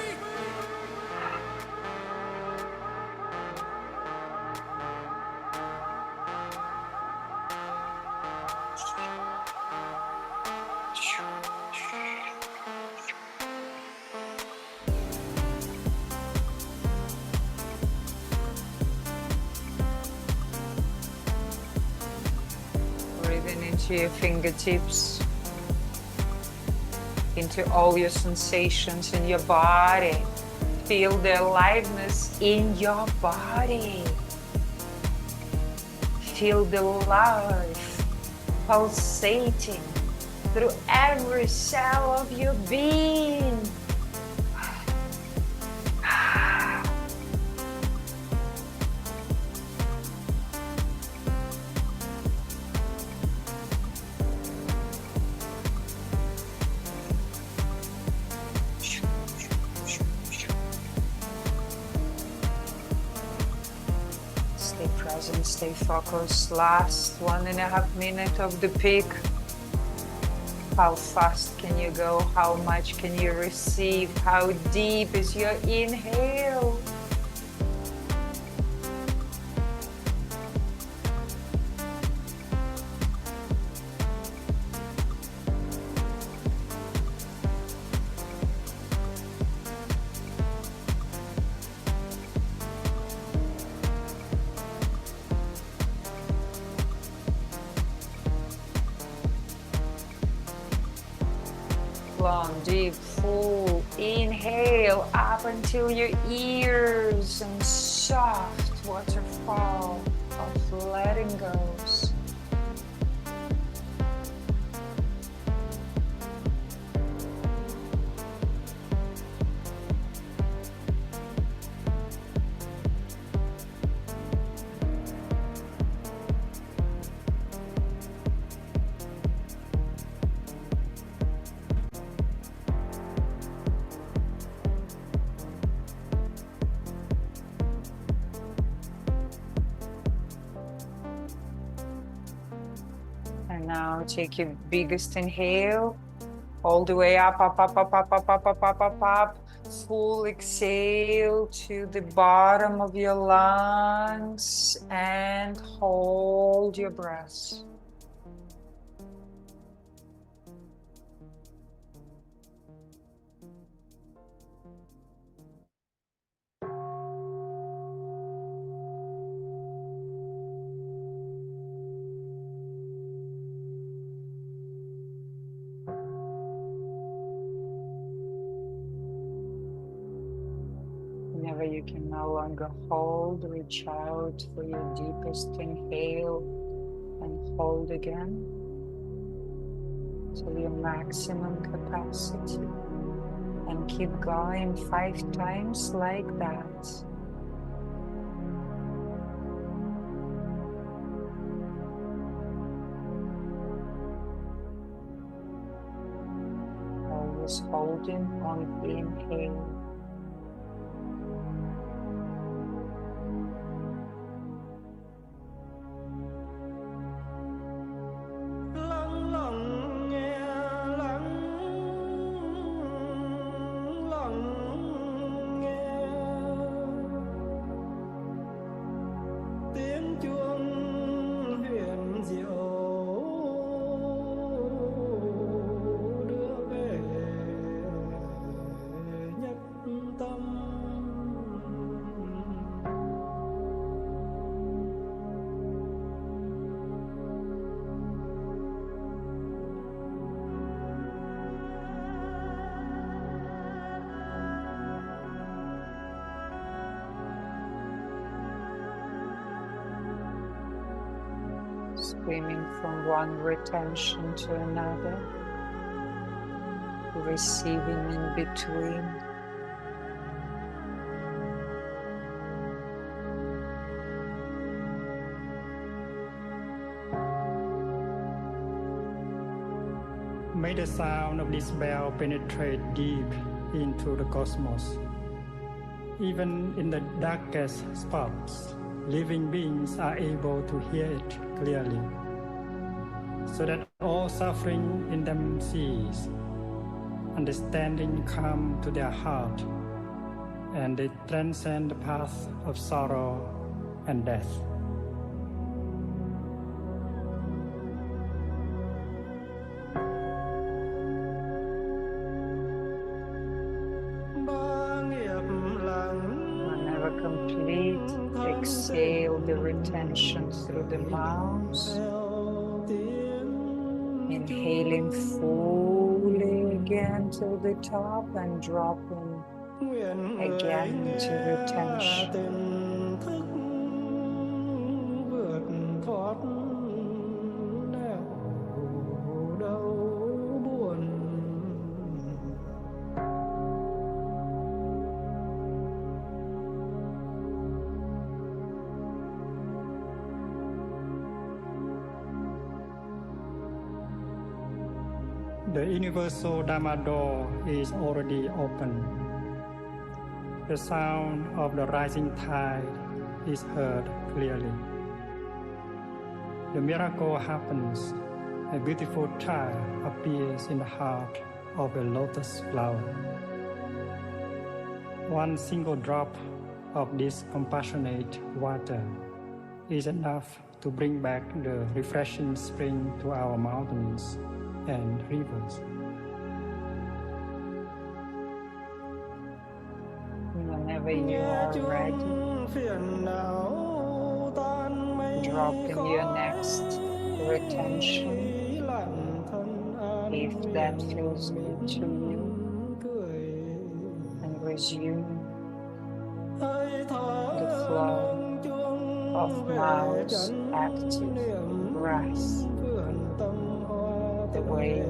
Speaker 2: Breathing into your fingertips, into all your sensations in your body. Feel the aliveness in your body. Feel the life pulsating through every cell of your being. Stay present, stay focused. Last 1.5 minutes of the peak. How fast can you go? How much can you receive? How deep is your inhale? Long, deep, full inhale up until your ears and soft waterfall of letting go. And now take your biggest inhale all the way up, up, up, up, up, up, up, up, up, up, up. Full exhale to the bottom of your lungs and hold your breath. whenever you can no longer hold, reach out for your deepest inhale and hold again to your maximum capacity. And keep going 5 times like that. Always holding on the inhale.
Speaker 4: lắng lặng nghe lắng lặng nghe tiếng chuông huyền diệu đưa về nhất tâm.
Speaker 2: Swimming from one retention to another, receiving in between.
Speaker 5: May the sound of this bell penetrate deep into the cosmos. Even in the darkest spots, living beings are able to hear it clearly, so that all suffering in them cease, understanding come to their heart, and they transcend the path of sorrow and death.
Speaker 2: Whenever complete, exhale the retention through the mouth. Inhaling fully again to the top and dropping again into retention.
Speaker 5: The universal Dharma door is already open. The sound of the rising tide is heard clearly. The miracle happens. A beautiful child appears in the heart of a lotus flower. One single drop of this compassionate water is enough to bring back the refreshing spring to our mountains and rivers.
Speaker 2: Whenever you are ready, dropping your next retention, if that feels good to you, and resume the flow of mouth's active breath, the way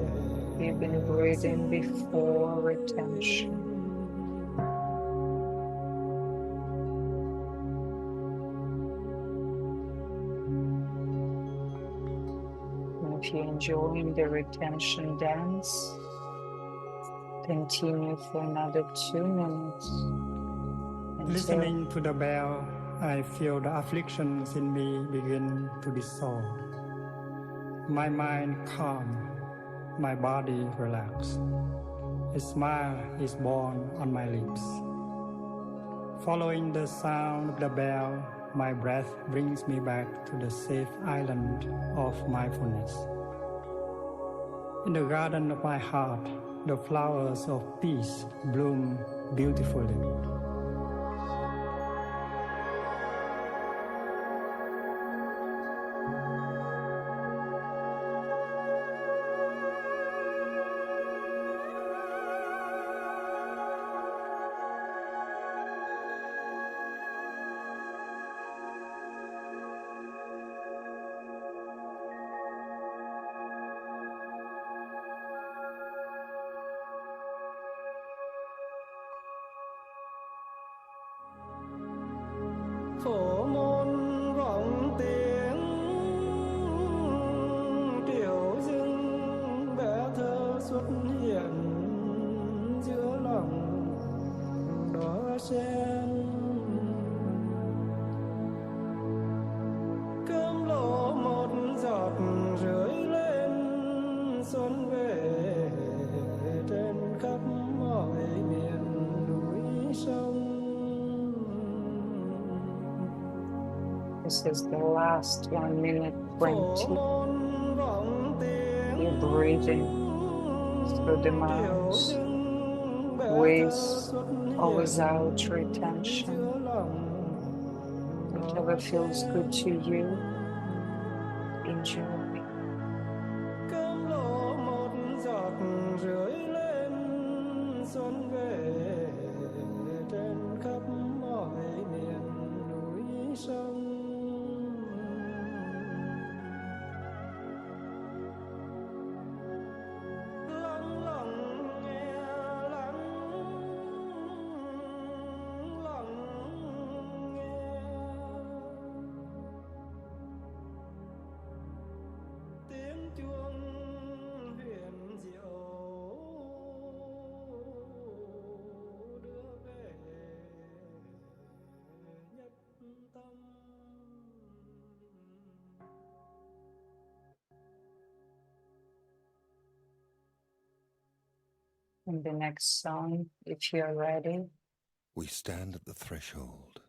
Speaker 2: you've been breathing before retention. And if you're enjoying the retention dance, continue for another 2 minutes. until
Speaker 5: Listening to the bell, I feel the afflictions in me begin to dissolve. My mind calm, my body relaxed. A smile is born on my lips. Following the sound of the bell, my breath brings me back to the safe island of mindfulness. In the garden of my heart, the flowers of peace bloom beautifully. xuất hiện giữa lòng đóa sen, cơm lỗ một giọt rưới lên xuân về trên khắp mọi miền núi sông.
Speaker 2: This is the last 1 minute 20. You're breathing through the mouth with or without retention. Whatever feels good to you, enjoy.
Speaker 5: Cơm lỗ một giọt rưới lên xuân về trên khắp mọi miền núi sông. Lắng lặng nghe, lắng nghe tiếng chuông huyền diệu đưa về nhất tâm.
Speaker 2: In the next song, if you're ready,
Speaker 6: We stand at the threshold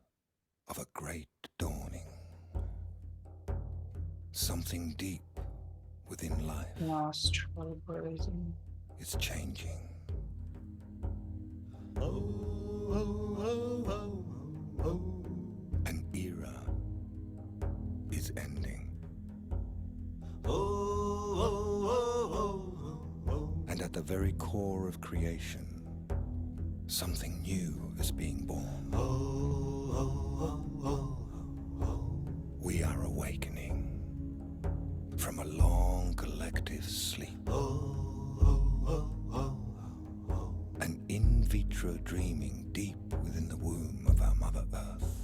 Speaker 6: of a great dawning. Something deep within life
Speaker 2: nostril breathing.
Speaker 6: is changing. An era is ending. And at the very core of creation, something new is being born. We are awakening from a long collective sleep. An in vitro dreaming deep within the womb of our Mother Earth.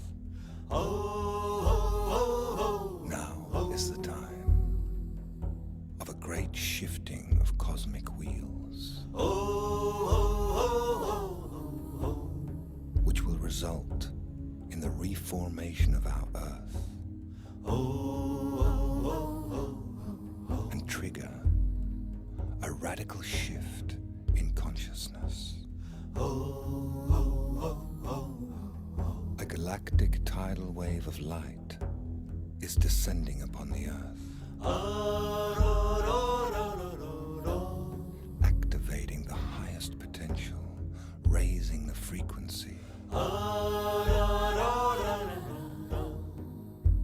Speaker 6: Now is the time of a great shifting of cosmic wheels, which will result in the reformation of our Earth and trigger a radical shift in consciousness. A galactic tidal wave of light is descending upon the Earth, activating the highest potential, raising the frequency.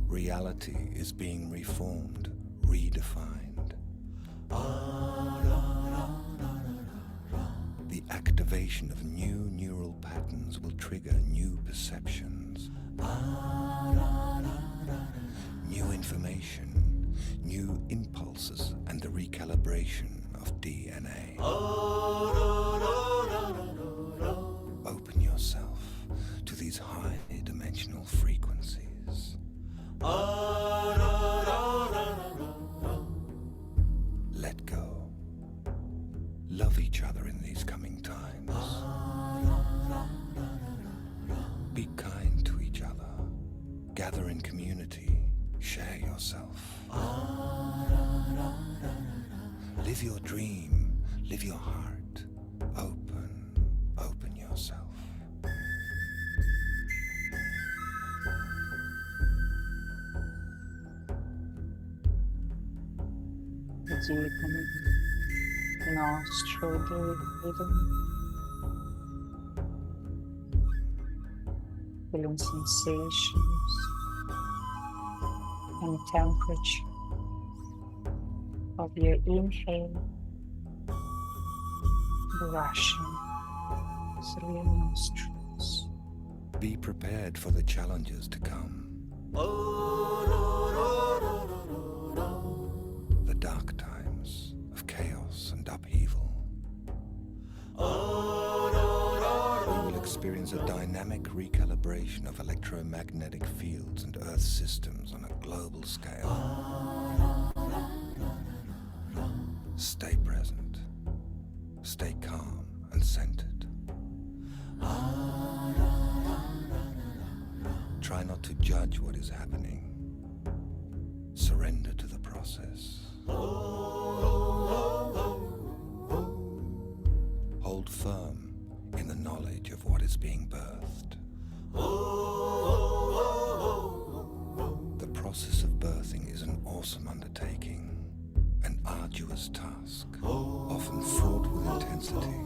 Speaker 6: Reality is being reformed, redefined. The activation of new neural patterns will trigger new perceptions, new information, new impulses, and the recalibration of DNA. Open yourself to these high-dimensional frequencies. Let go. Love each other in these coming times. Be kind to each other. Gather in community. Share yourself. Live your dream. Live your heart. Open yourself.
Speaker 2: Deepening nostril breathing. Feeling sensations and temperature of your inhale rushing through your nostrils.
Speaker 6: Be prepared for the challenges to come. The dark times of chaos and upheaval. We will experience a dynamic recalibration of electromagnetic fields and Earth systems on a global scale. Stay present. stay calm and centered. Try not to judge what is happening. Surrender to the process. Hold firm in the knowledge of what is being birthed. The process of birthing is an awesome undertaking, an arduous task, often fraught with intensity.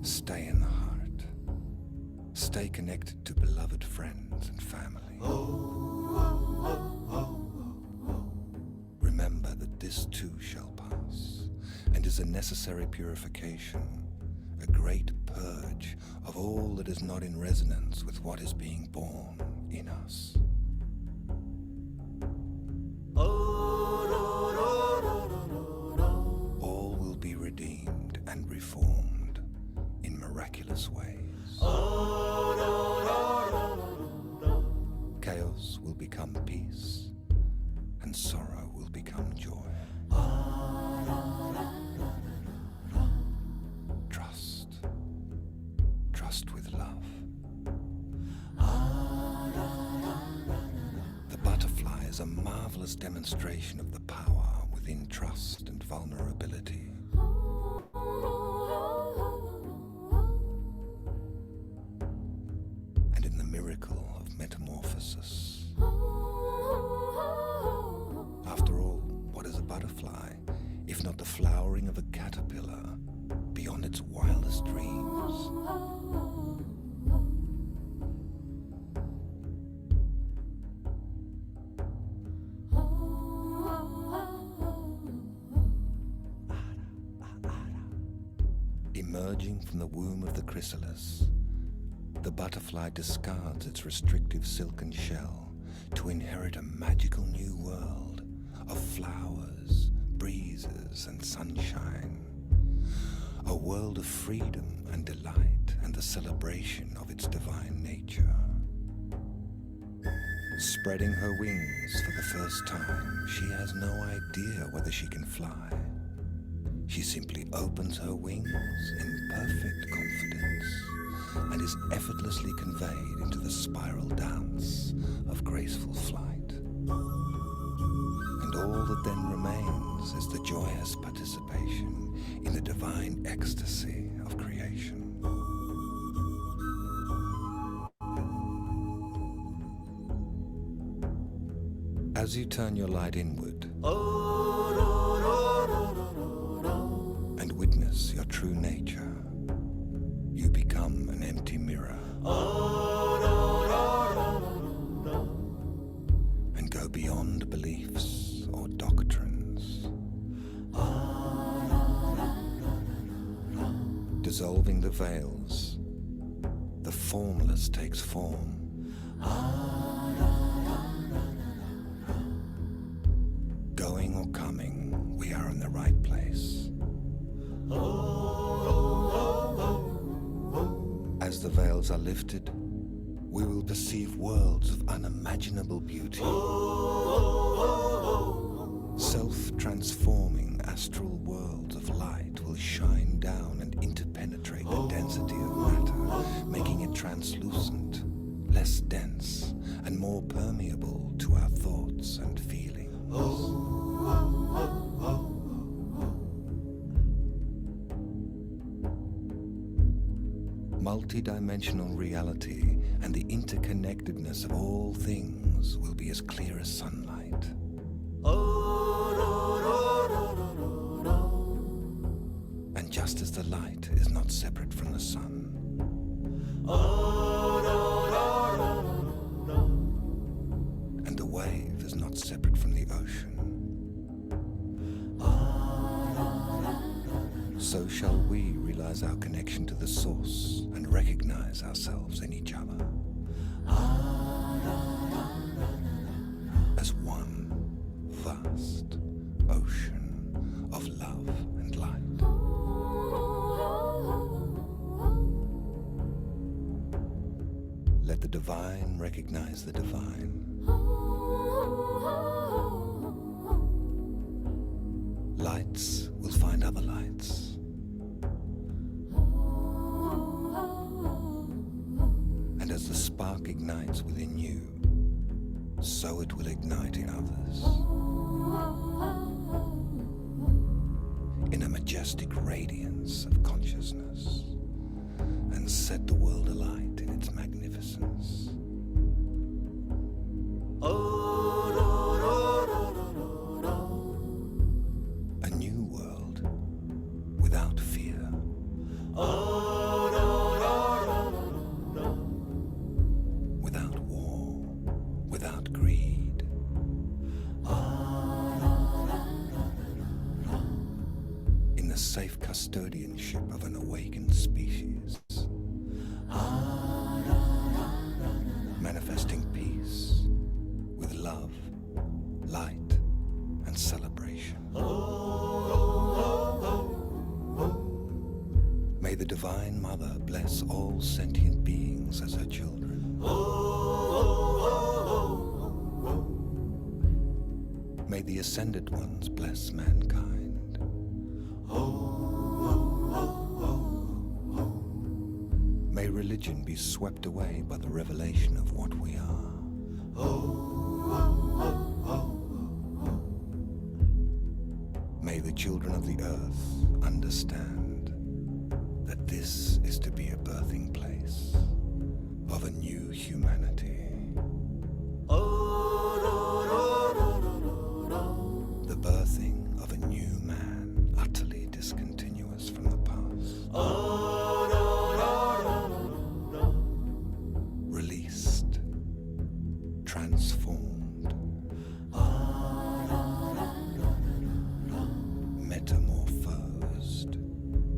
Speaker 6: Stay in the heart. Stay connected to beloved friends and family. Remember that this too shall pass, and is a necessary purification, a great purge of all that is not in resonance with what is being born in us. All will be redeemed and reformed in miraculous ways. Chaos will become peace, and sorrow will become joy. Trust. Trust with love. The butterfly is a marvelous demonstration of the power within trust and vulnerability. And in the miracle of metamorphosis. After all, what is a butterfly, if not the flowering of a caterpillar beyond its wildest dreams? Emerging from the womb of the chrysalis, the butterfly discards its restrictive silken shell to inherit a magical new world of flowers, breezes, and sunshine. A world of freedom and delight and the celebration of its divine nature. Spreading her wings for the first time, she has no idea whether she can fly. She simply opens her wings in perfect confidence and is effortlessly conveyed into the spiral dance of graceful flight. And all that then remains is the joyous participation in the divine ecstasy of creation. As you turn your light inward and witness your true nature, you become an empty mirror and go beyond beliefs or doctrines. Dissolving the veils, the formless takes form. Going or coming, we are in the right place. As the veils are lifted, we will perceive worlds of unimaginable beauty. Self-transforming astral worlds of light will shine down and interpenetrate the density of matter, making it translucent, less dense, and more permeable to our thoughts and feelings. Multidimensional reality and the interconnectedness of all things will be as clear as sunlight. And just as the light is not separate from the sun, and the wave is not separate from the ocean, so shall we realize our connection to the source and recognize ourselves in each other as one vast ocean of love and light. Let the divine recognize the divine. Lights will find other lights, spark ignites within you, so it will ignite in others. In a majestic radiance of consciousness, and set the world alight in its magnificence. A new world without fear. Without war, without greed. In the safe custodianship of an awakened species. Manifesting peace with love, light, and celebration. May the Divine Mother bless all sentient beings as her children. May the Ascended Ones bless mankind. May religion be swept away by the revelation of what we are. May the children of the earth understand that this is to be a birthing place of a new humanity. The birthing of a new man, utterly discontinuous from the past. Released, transformed, metamorphosed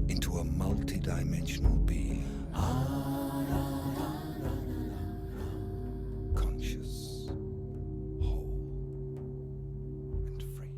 Speaker 6: into a multi-dimensional being. Conscious, whole, and free.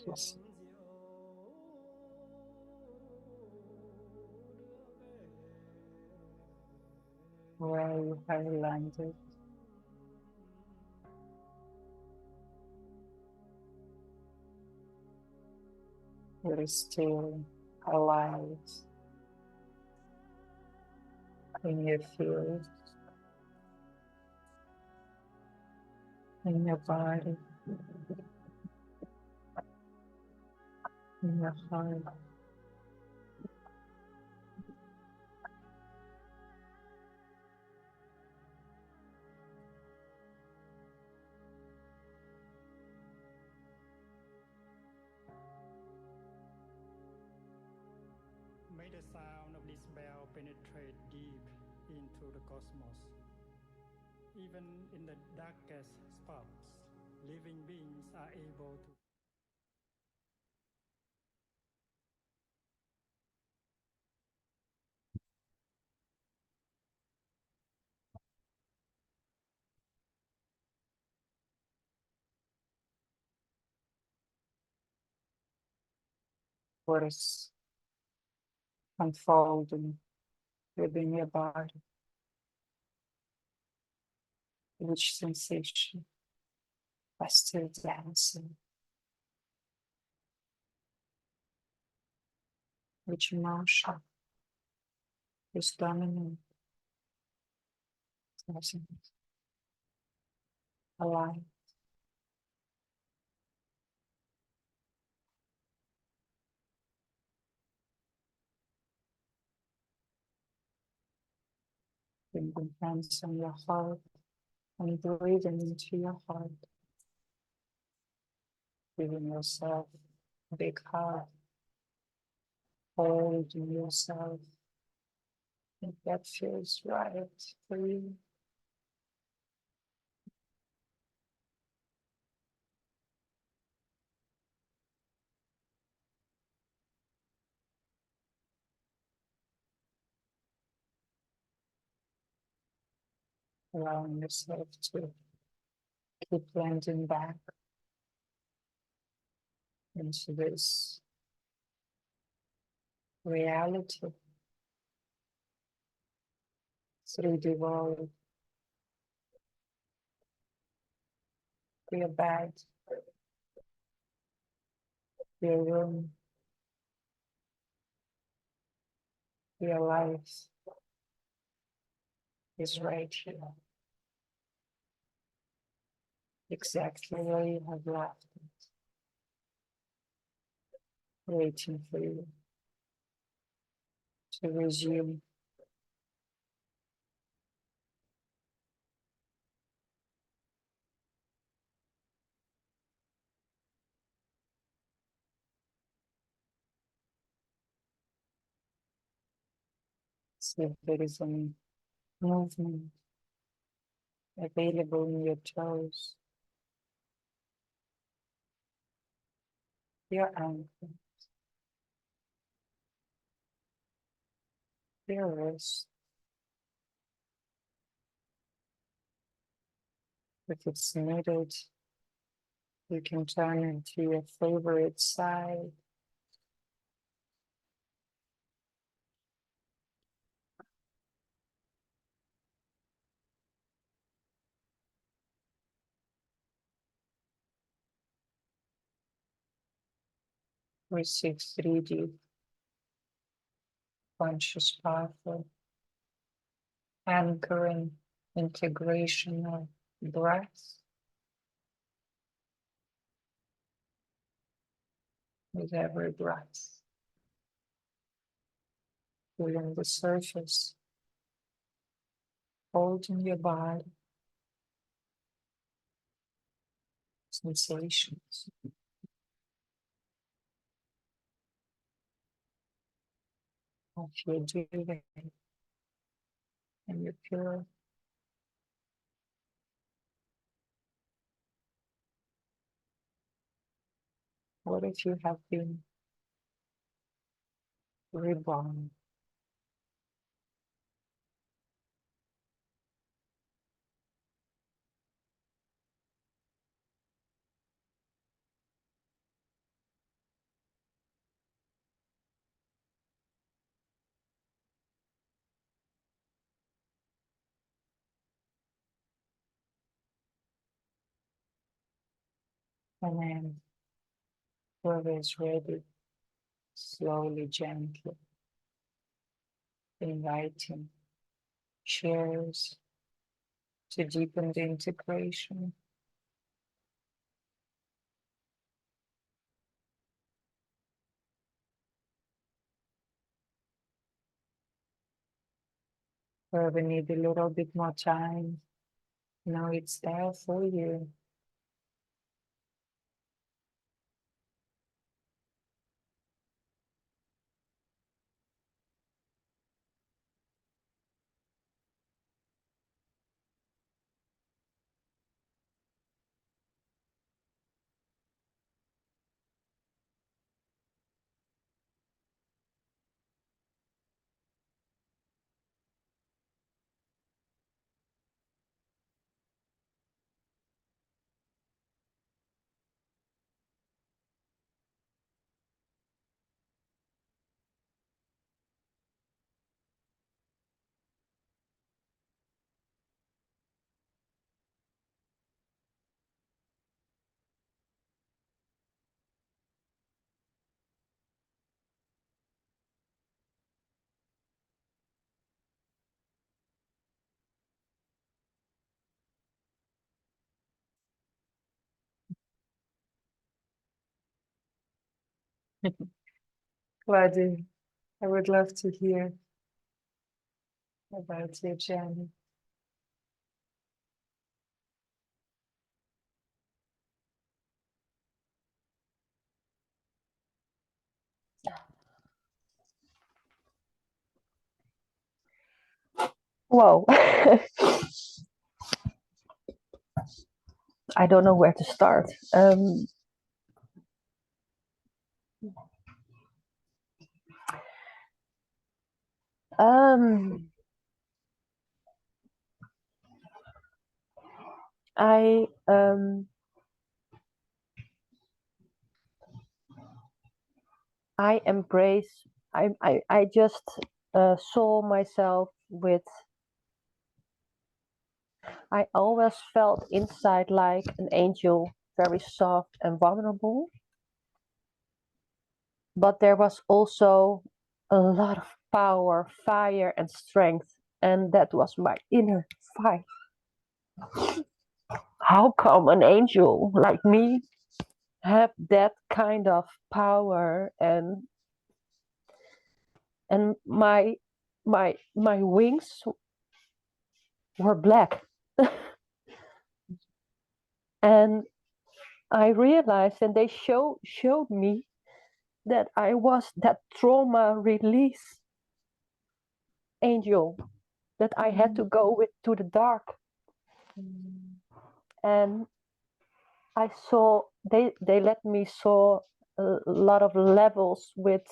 Speaker 2: Just where you have landed. You're still alive in your field, in your body, in your heart.
Speaker 5: May the sound of this bell penetrate deep into the cosmos. Even in the darkest spots, living beings are able to
Speaker 2: What is unfolding within your body, which sensation are still dancing, which emotion is dominant, present, alive. Bring the hands on your heart and breathing into your heart. Giving yourself a big hug, holding yourself, if that feels right for you. Allowing yourself to keep landing back into this reality, 3D world, your bed, your room, your life is right here, exactly where you have left it, waiting for you to resume. See if there is any movement available in your toes, your ankle, your wrist. If it's needed, you can turn it to your favorite side. Receive 3D conscious, powerful, anchoring integration of breath with every breath, feeling the surface, holding your body, sensations. Of your breathing and your pure. What if you have been reborn? And then whoever is ready, slowly, gently, inviting shares to deepen the integration. Whoever need a little bit more time, know it's there for you. Claudia, I would love to hear about your journey.
Speaker 7: Whoa. I don't know where to start. I embrace. I just saw myself with. I always felt inside like an angel, very soft and vulnerable. But there was also a lot of power, fire, and strength, and that was my inner fight. How come an angel like me have that kind of power, and my wings were black? And I realized, and they showed me that I was that trauma release angel, that I had to go with to the dark. And I saw they let me saw a lot of levels with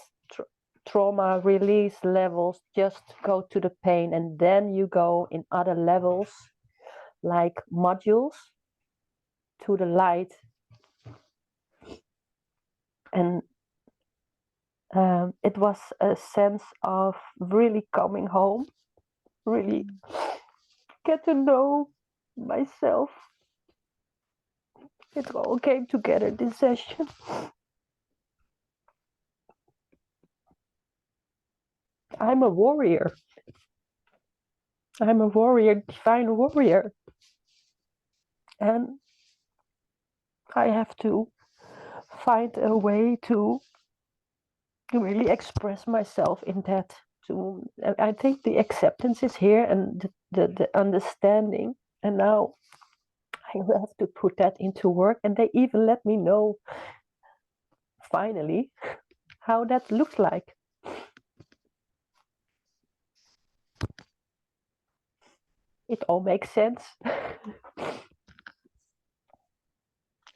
Speaker 7: trauma release levels. Just go to the pain, and then you go in other levels like modules to the light. And it was a sense of really coming home, really get to know myself. It all came together this session. I'm a warrior. I'm a warrior, divine warrior. And I have to find a way to really express myself in that. I think the acceptance is here, and the understanding. And now I will have to put that into work. And they even let me know, finally, how that looks like. It all makes sense.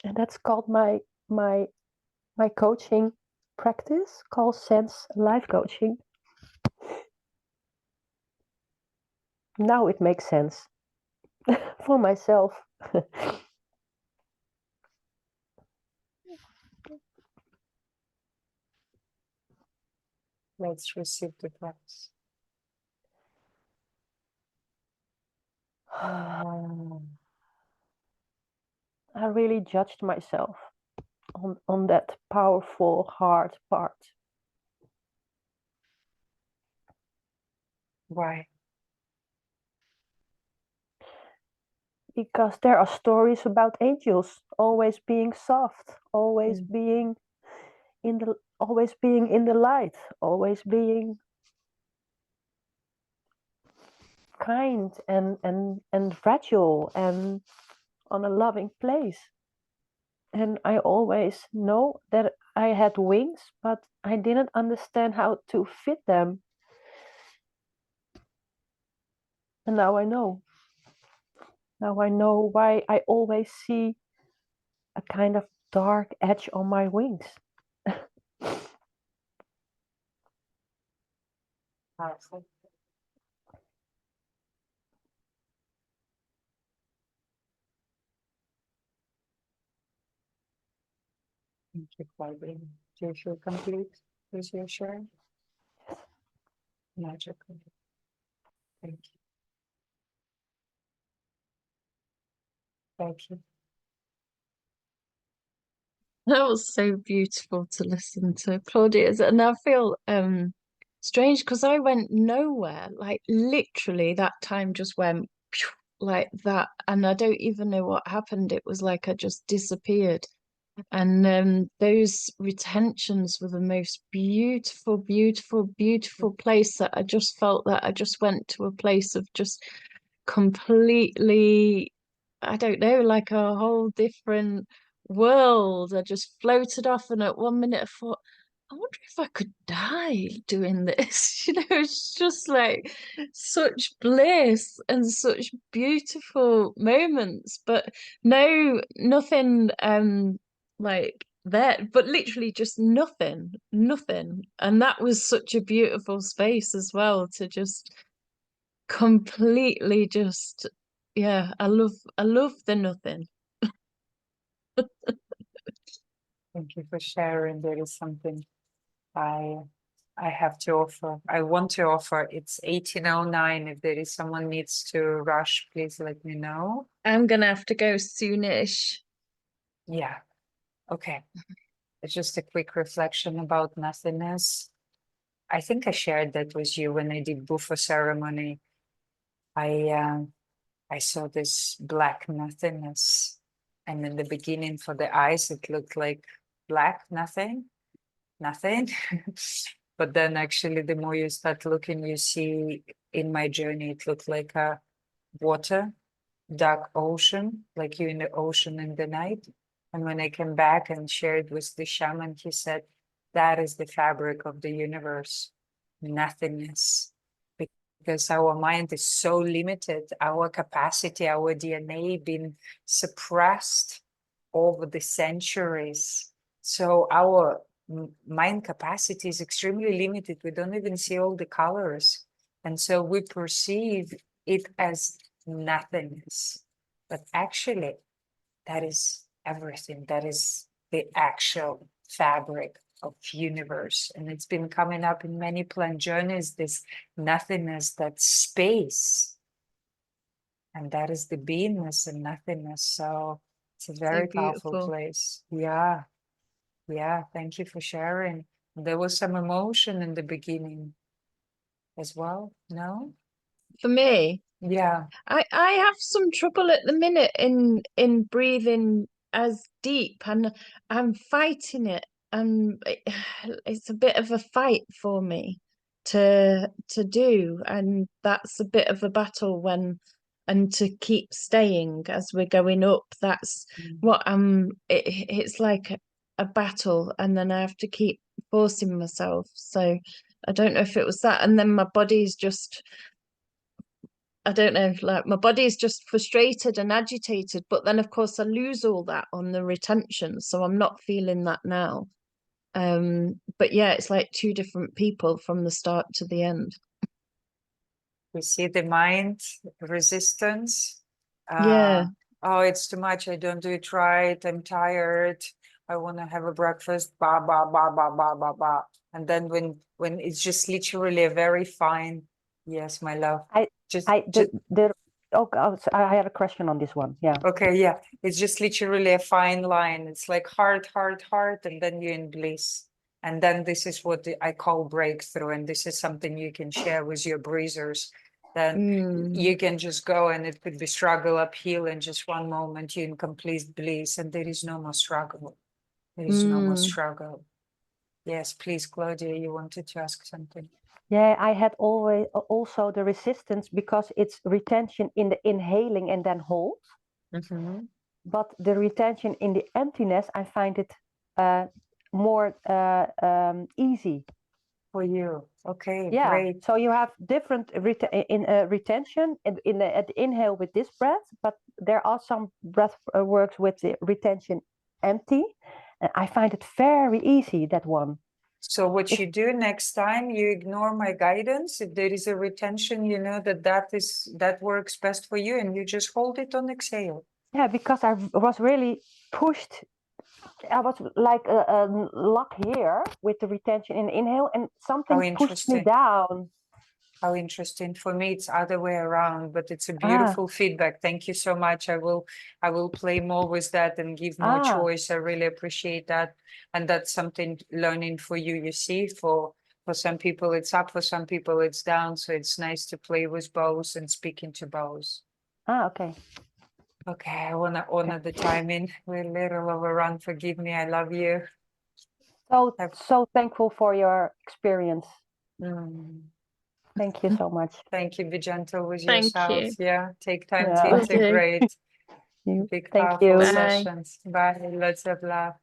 Speaker 7: And that's called my coaching practice, called Sense Life Coaching. Now it makes sense for myself.
Speaker 2: Let's receive the practice.
Speaker 7: I really judged myself on that powerful, hard part.
Speaker 2: Why?
Speaker 7: Because there are stories about angels always being soft, always being in the light, always being kind and fragile and on a loving place. And I always know that I had wings, but I didn't understand how to fit them. And now I know. Now I know why I always see a kind of dark edge on my wings.
Speaker 2: Powerful. Thank you, Barbara. Do you feel complete with your sharing? Magical. Thank you. Thank you.
Speaker 1: That was so beautiful to listen to, Claudia's, and I feel strange because I went nowhere. Like literally, that time just went phew, like that, and I don't even know what happened. It was like I just disappeared. And those retentions were the most beautiful, beautiful, beautiful place that I just felt that I just went to a place of just completely, I don't know, like a whole different world. I just floated off, and at one minute I thought, I wonder if I could die doing this. You know, it's just like such bliss and such beautiful moments, but no, nothing like that, but literally just nothing, nothing. And that was such a beautiful space as well to just completely just, yeah, I love the nothing.
Speaker 2: Thank you for sharing. There is something I have to offer. I want to offer. It's 18:09. If there is someone needs to rush, please let me know.
Speaker 1: I'm gonna have to go soonish.
Speaker 2: Yeah. Okay. It's just a quick reflection about nothingness. I think I shared that with you when I did Bufo ceremony. I saw this black nothingness, and in the beginning for the eyes it looked like black nothing. But then actually the more you start looking, you see in my journey it looked like a water, dark ocean, like you in the ocean in the night. And when I came back and shared with the shaman, he said, that is the fabric of the universe, nothingness. Because our mind is so limited, our capacity, our DNA been suppressed over the centuries. So our mind capacity is extremely limited. We don't even see all the colors. And so we perceive it as nothingness. But actually, that is everything. That is the actual fabric of universe. And it's been coming up in many plant journeys, this nothingness, that space. And that is the beingness and nothingness. So it's a very powerful
Speaker 1: beautiful.
Speaker 2: place. Yeah. Yeah. Thank you for sharing. There was some emotion in the beginning as well. No?
Speaker 1: For me,
Speaker 2: Yeah.
Speaker 1: I have some trouble at the minute in breathing as deep, and I'm fighting it, and it's a bit of a fight for me to do, and that's a bit of a battle and to keep staying as we're going up. That's what it's like a battle, and then I have to keep forcing myself. So I don't know if it was that, and then my body's just, I don't know, like my body is just frustrated and agitated, but then of course I lose all that on the retention, so I'm not feeling that now. But yeah, it's like two different people from the start to the end.
Speaker 2: We see the mind resistance.
Speaker 1: Yeah.
Speaker 2: Oh, it's too much. I don't do it right. I'm tired. I want to have a breakfast. Ba ba ba ba ba ba ba. And then when it's just literally a very fine. Yes, my love.
Speaker 7: I had a question on this one. Yeah.
Speaker 2: Okay, yeah. It's just literally a fine line. It's like heart, heart, heart, and then you're in bliss. And then this is what I call breakthrough. And this is something you can share with your breezers. Then you can just go, and it could be struggle uphill, and just one moment you're in complete bliss, and there is no more struggle. There is no more struggle. Yes, please, Claudia, you wanted to ask something.
Speaker 7: Yeah, I had always also the resistance because it's retention in the inhaling and then hold. But the retention in the emptiness, I find it more easy.
Speaker 2: For you. Okay,
Speaker 7: Yeah.
Speaker 2: great.
Speaker 7: So you have different retention at the inhale with this breath, but there are some breath works with the retention empty. And I find it very easy, that one.
Speaker 2: So what you do next time, you ignore my guidance. If there is a retention, you know that works best for you, and you just hold it on exhale.
Speaker 7: Yeah, because I was really pushed. I was like a lock here with the retention in the inhale, and something pushed me down.
Speaker 2: How interesting. For me, it's other way around, but it's a beautiful feedback. Thank you so much. I will play more with that and give more choice. I really appreciate that. And that's something learning for you. You see, for some people it's up, for some people it's down. So it's nice to play with both and speak into both.
Speaker 7: Okay.
Speaker 2: Okay, I want to honor the timing. We're a little overrun. Forgive me. I love you.
Speaker 7: So thankful for your experience. Thank you so much.
Speaker 2: Thank you. Be gentle with
Speaker 1: Thank
Speaker 2: yourself.
Speaker 1: you.
Speaker 2: Yeah, take time to
Speaker 1: Okay.
Speaker 2: integrate. Big
Speaker 7: Thank
Speaker 2: powerful
Speaker 7: you.
Speaker 1: Bye.
Speaker 2: sessions. Bye. Lots of love.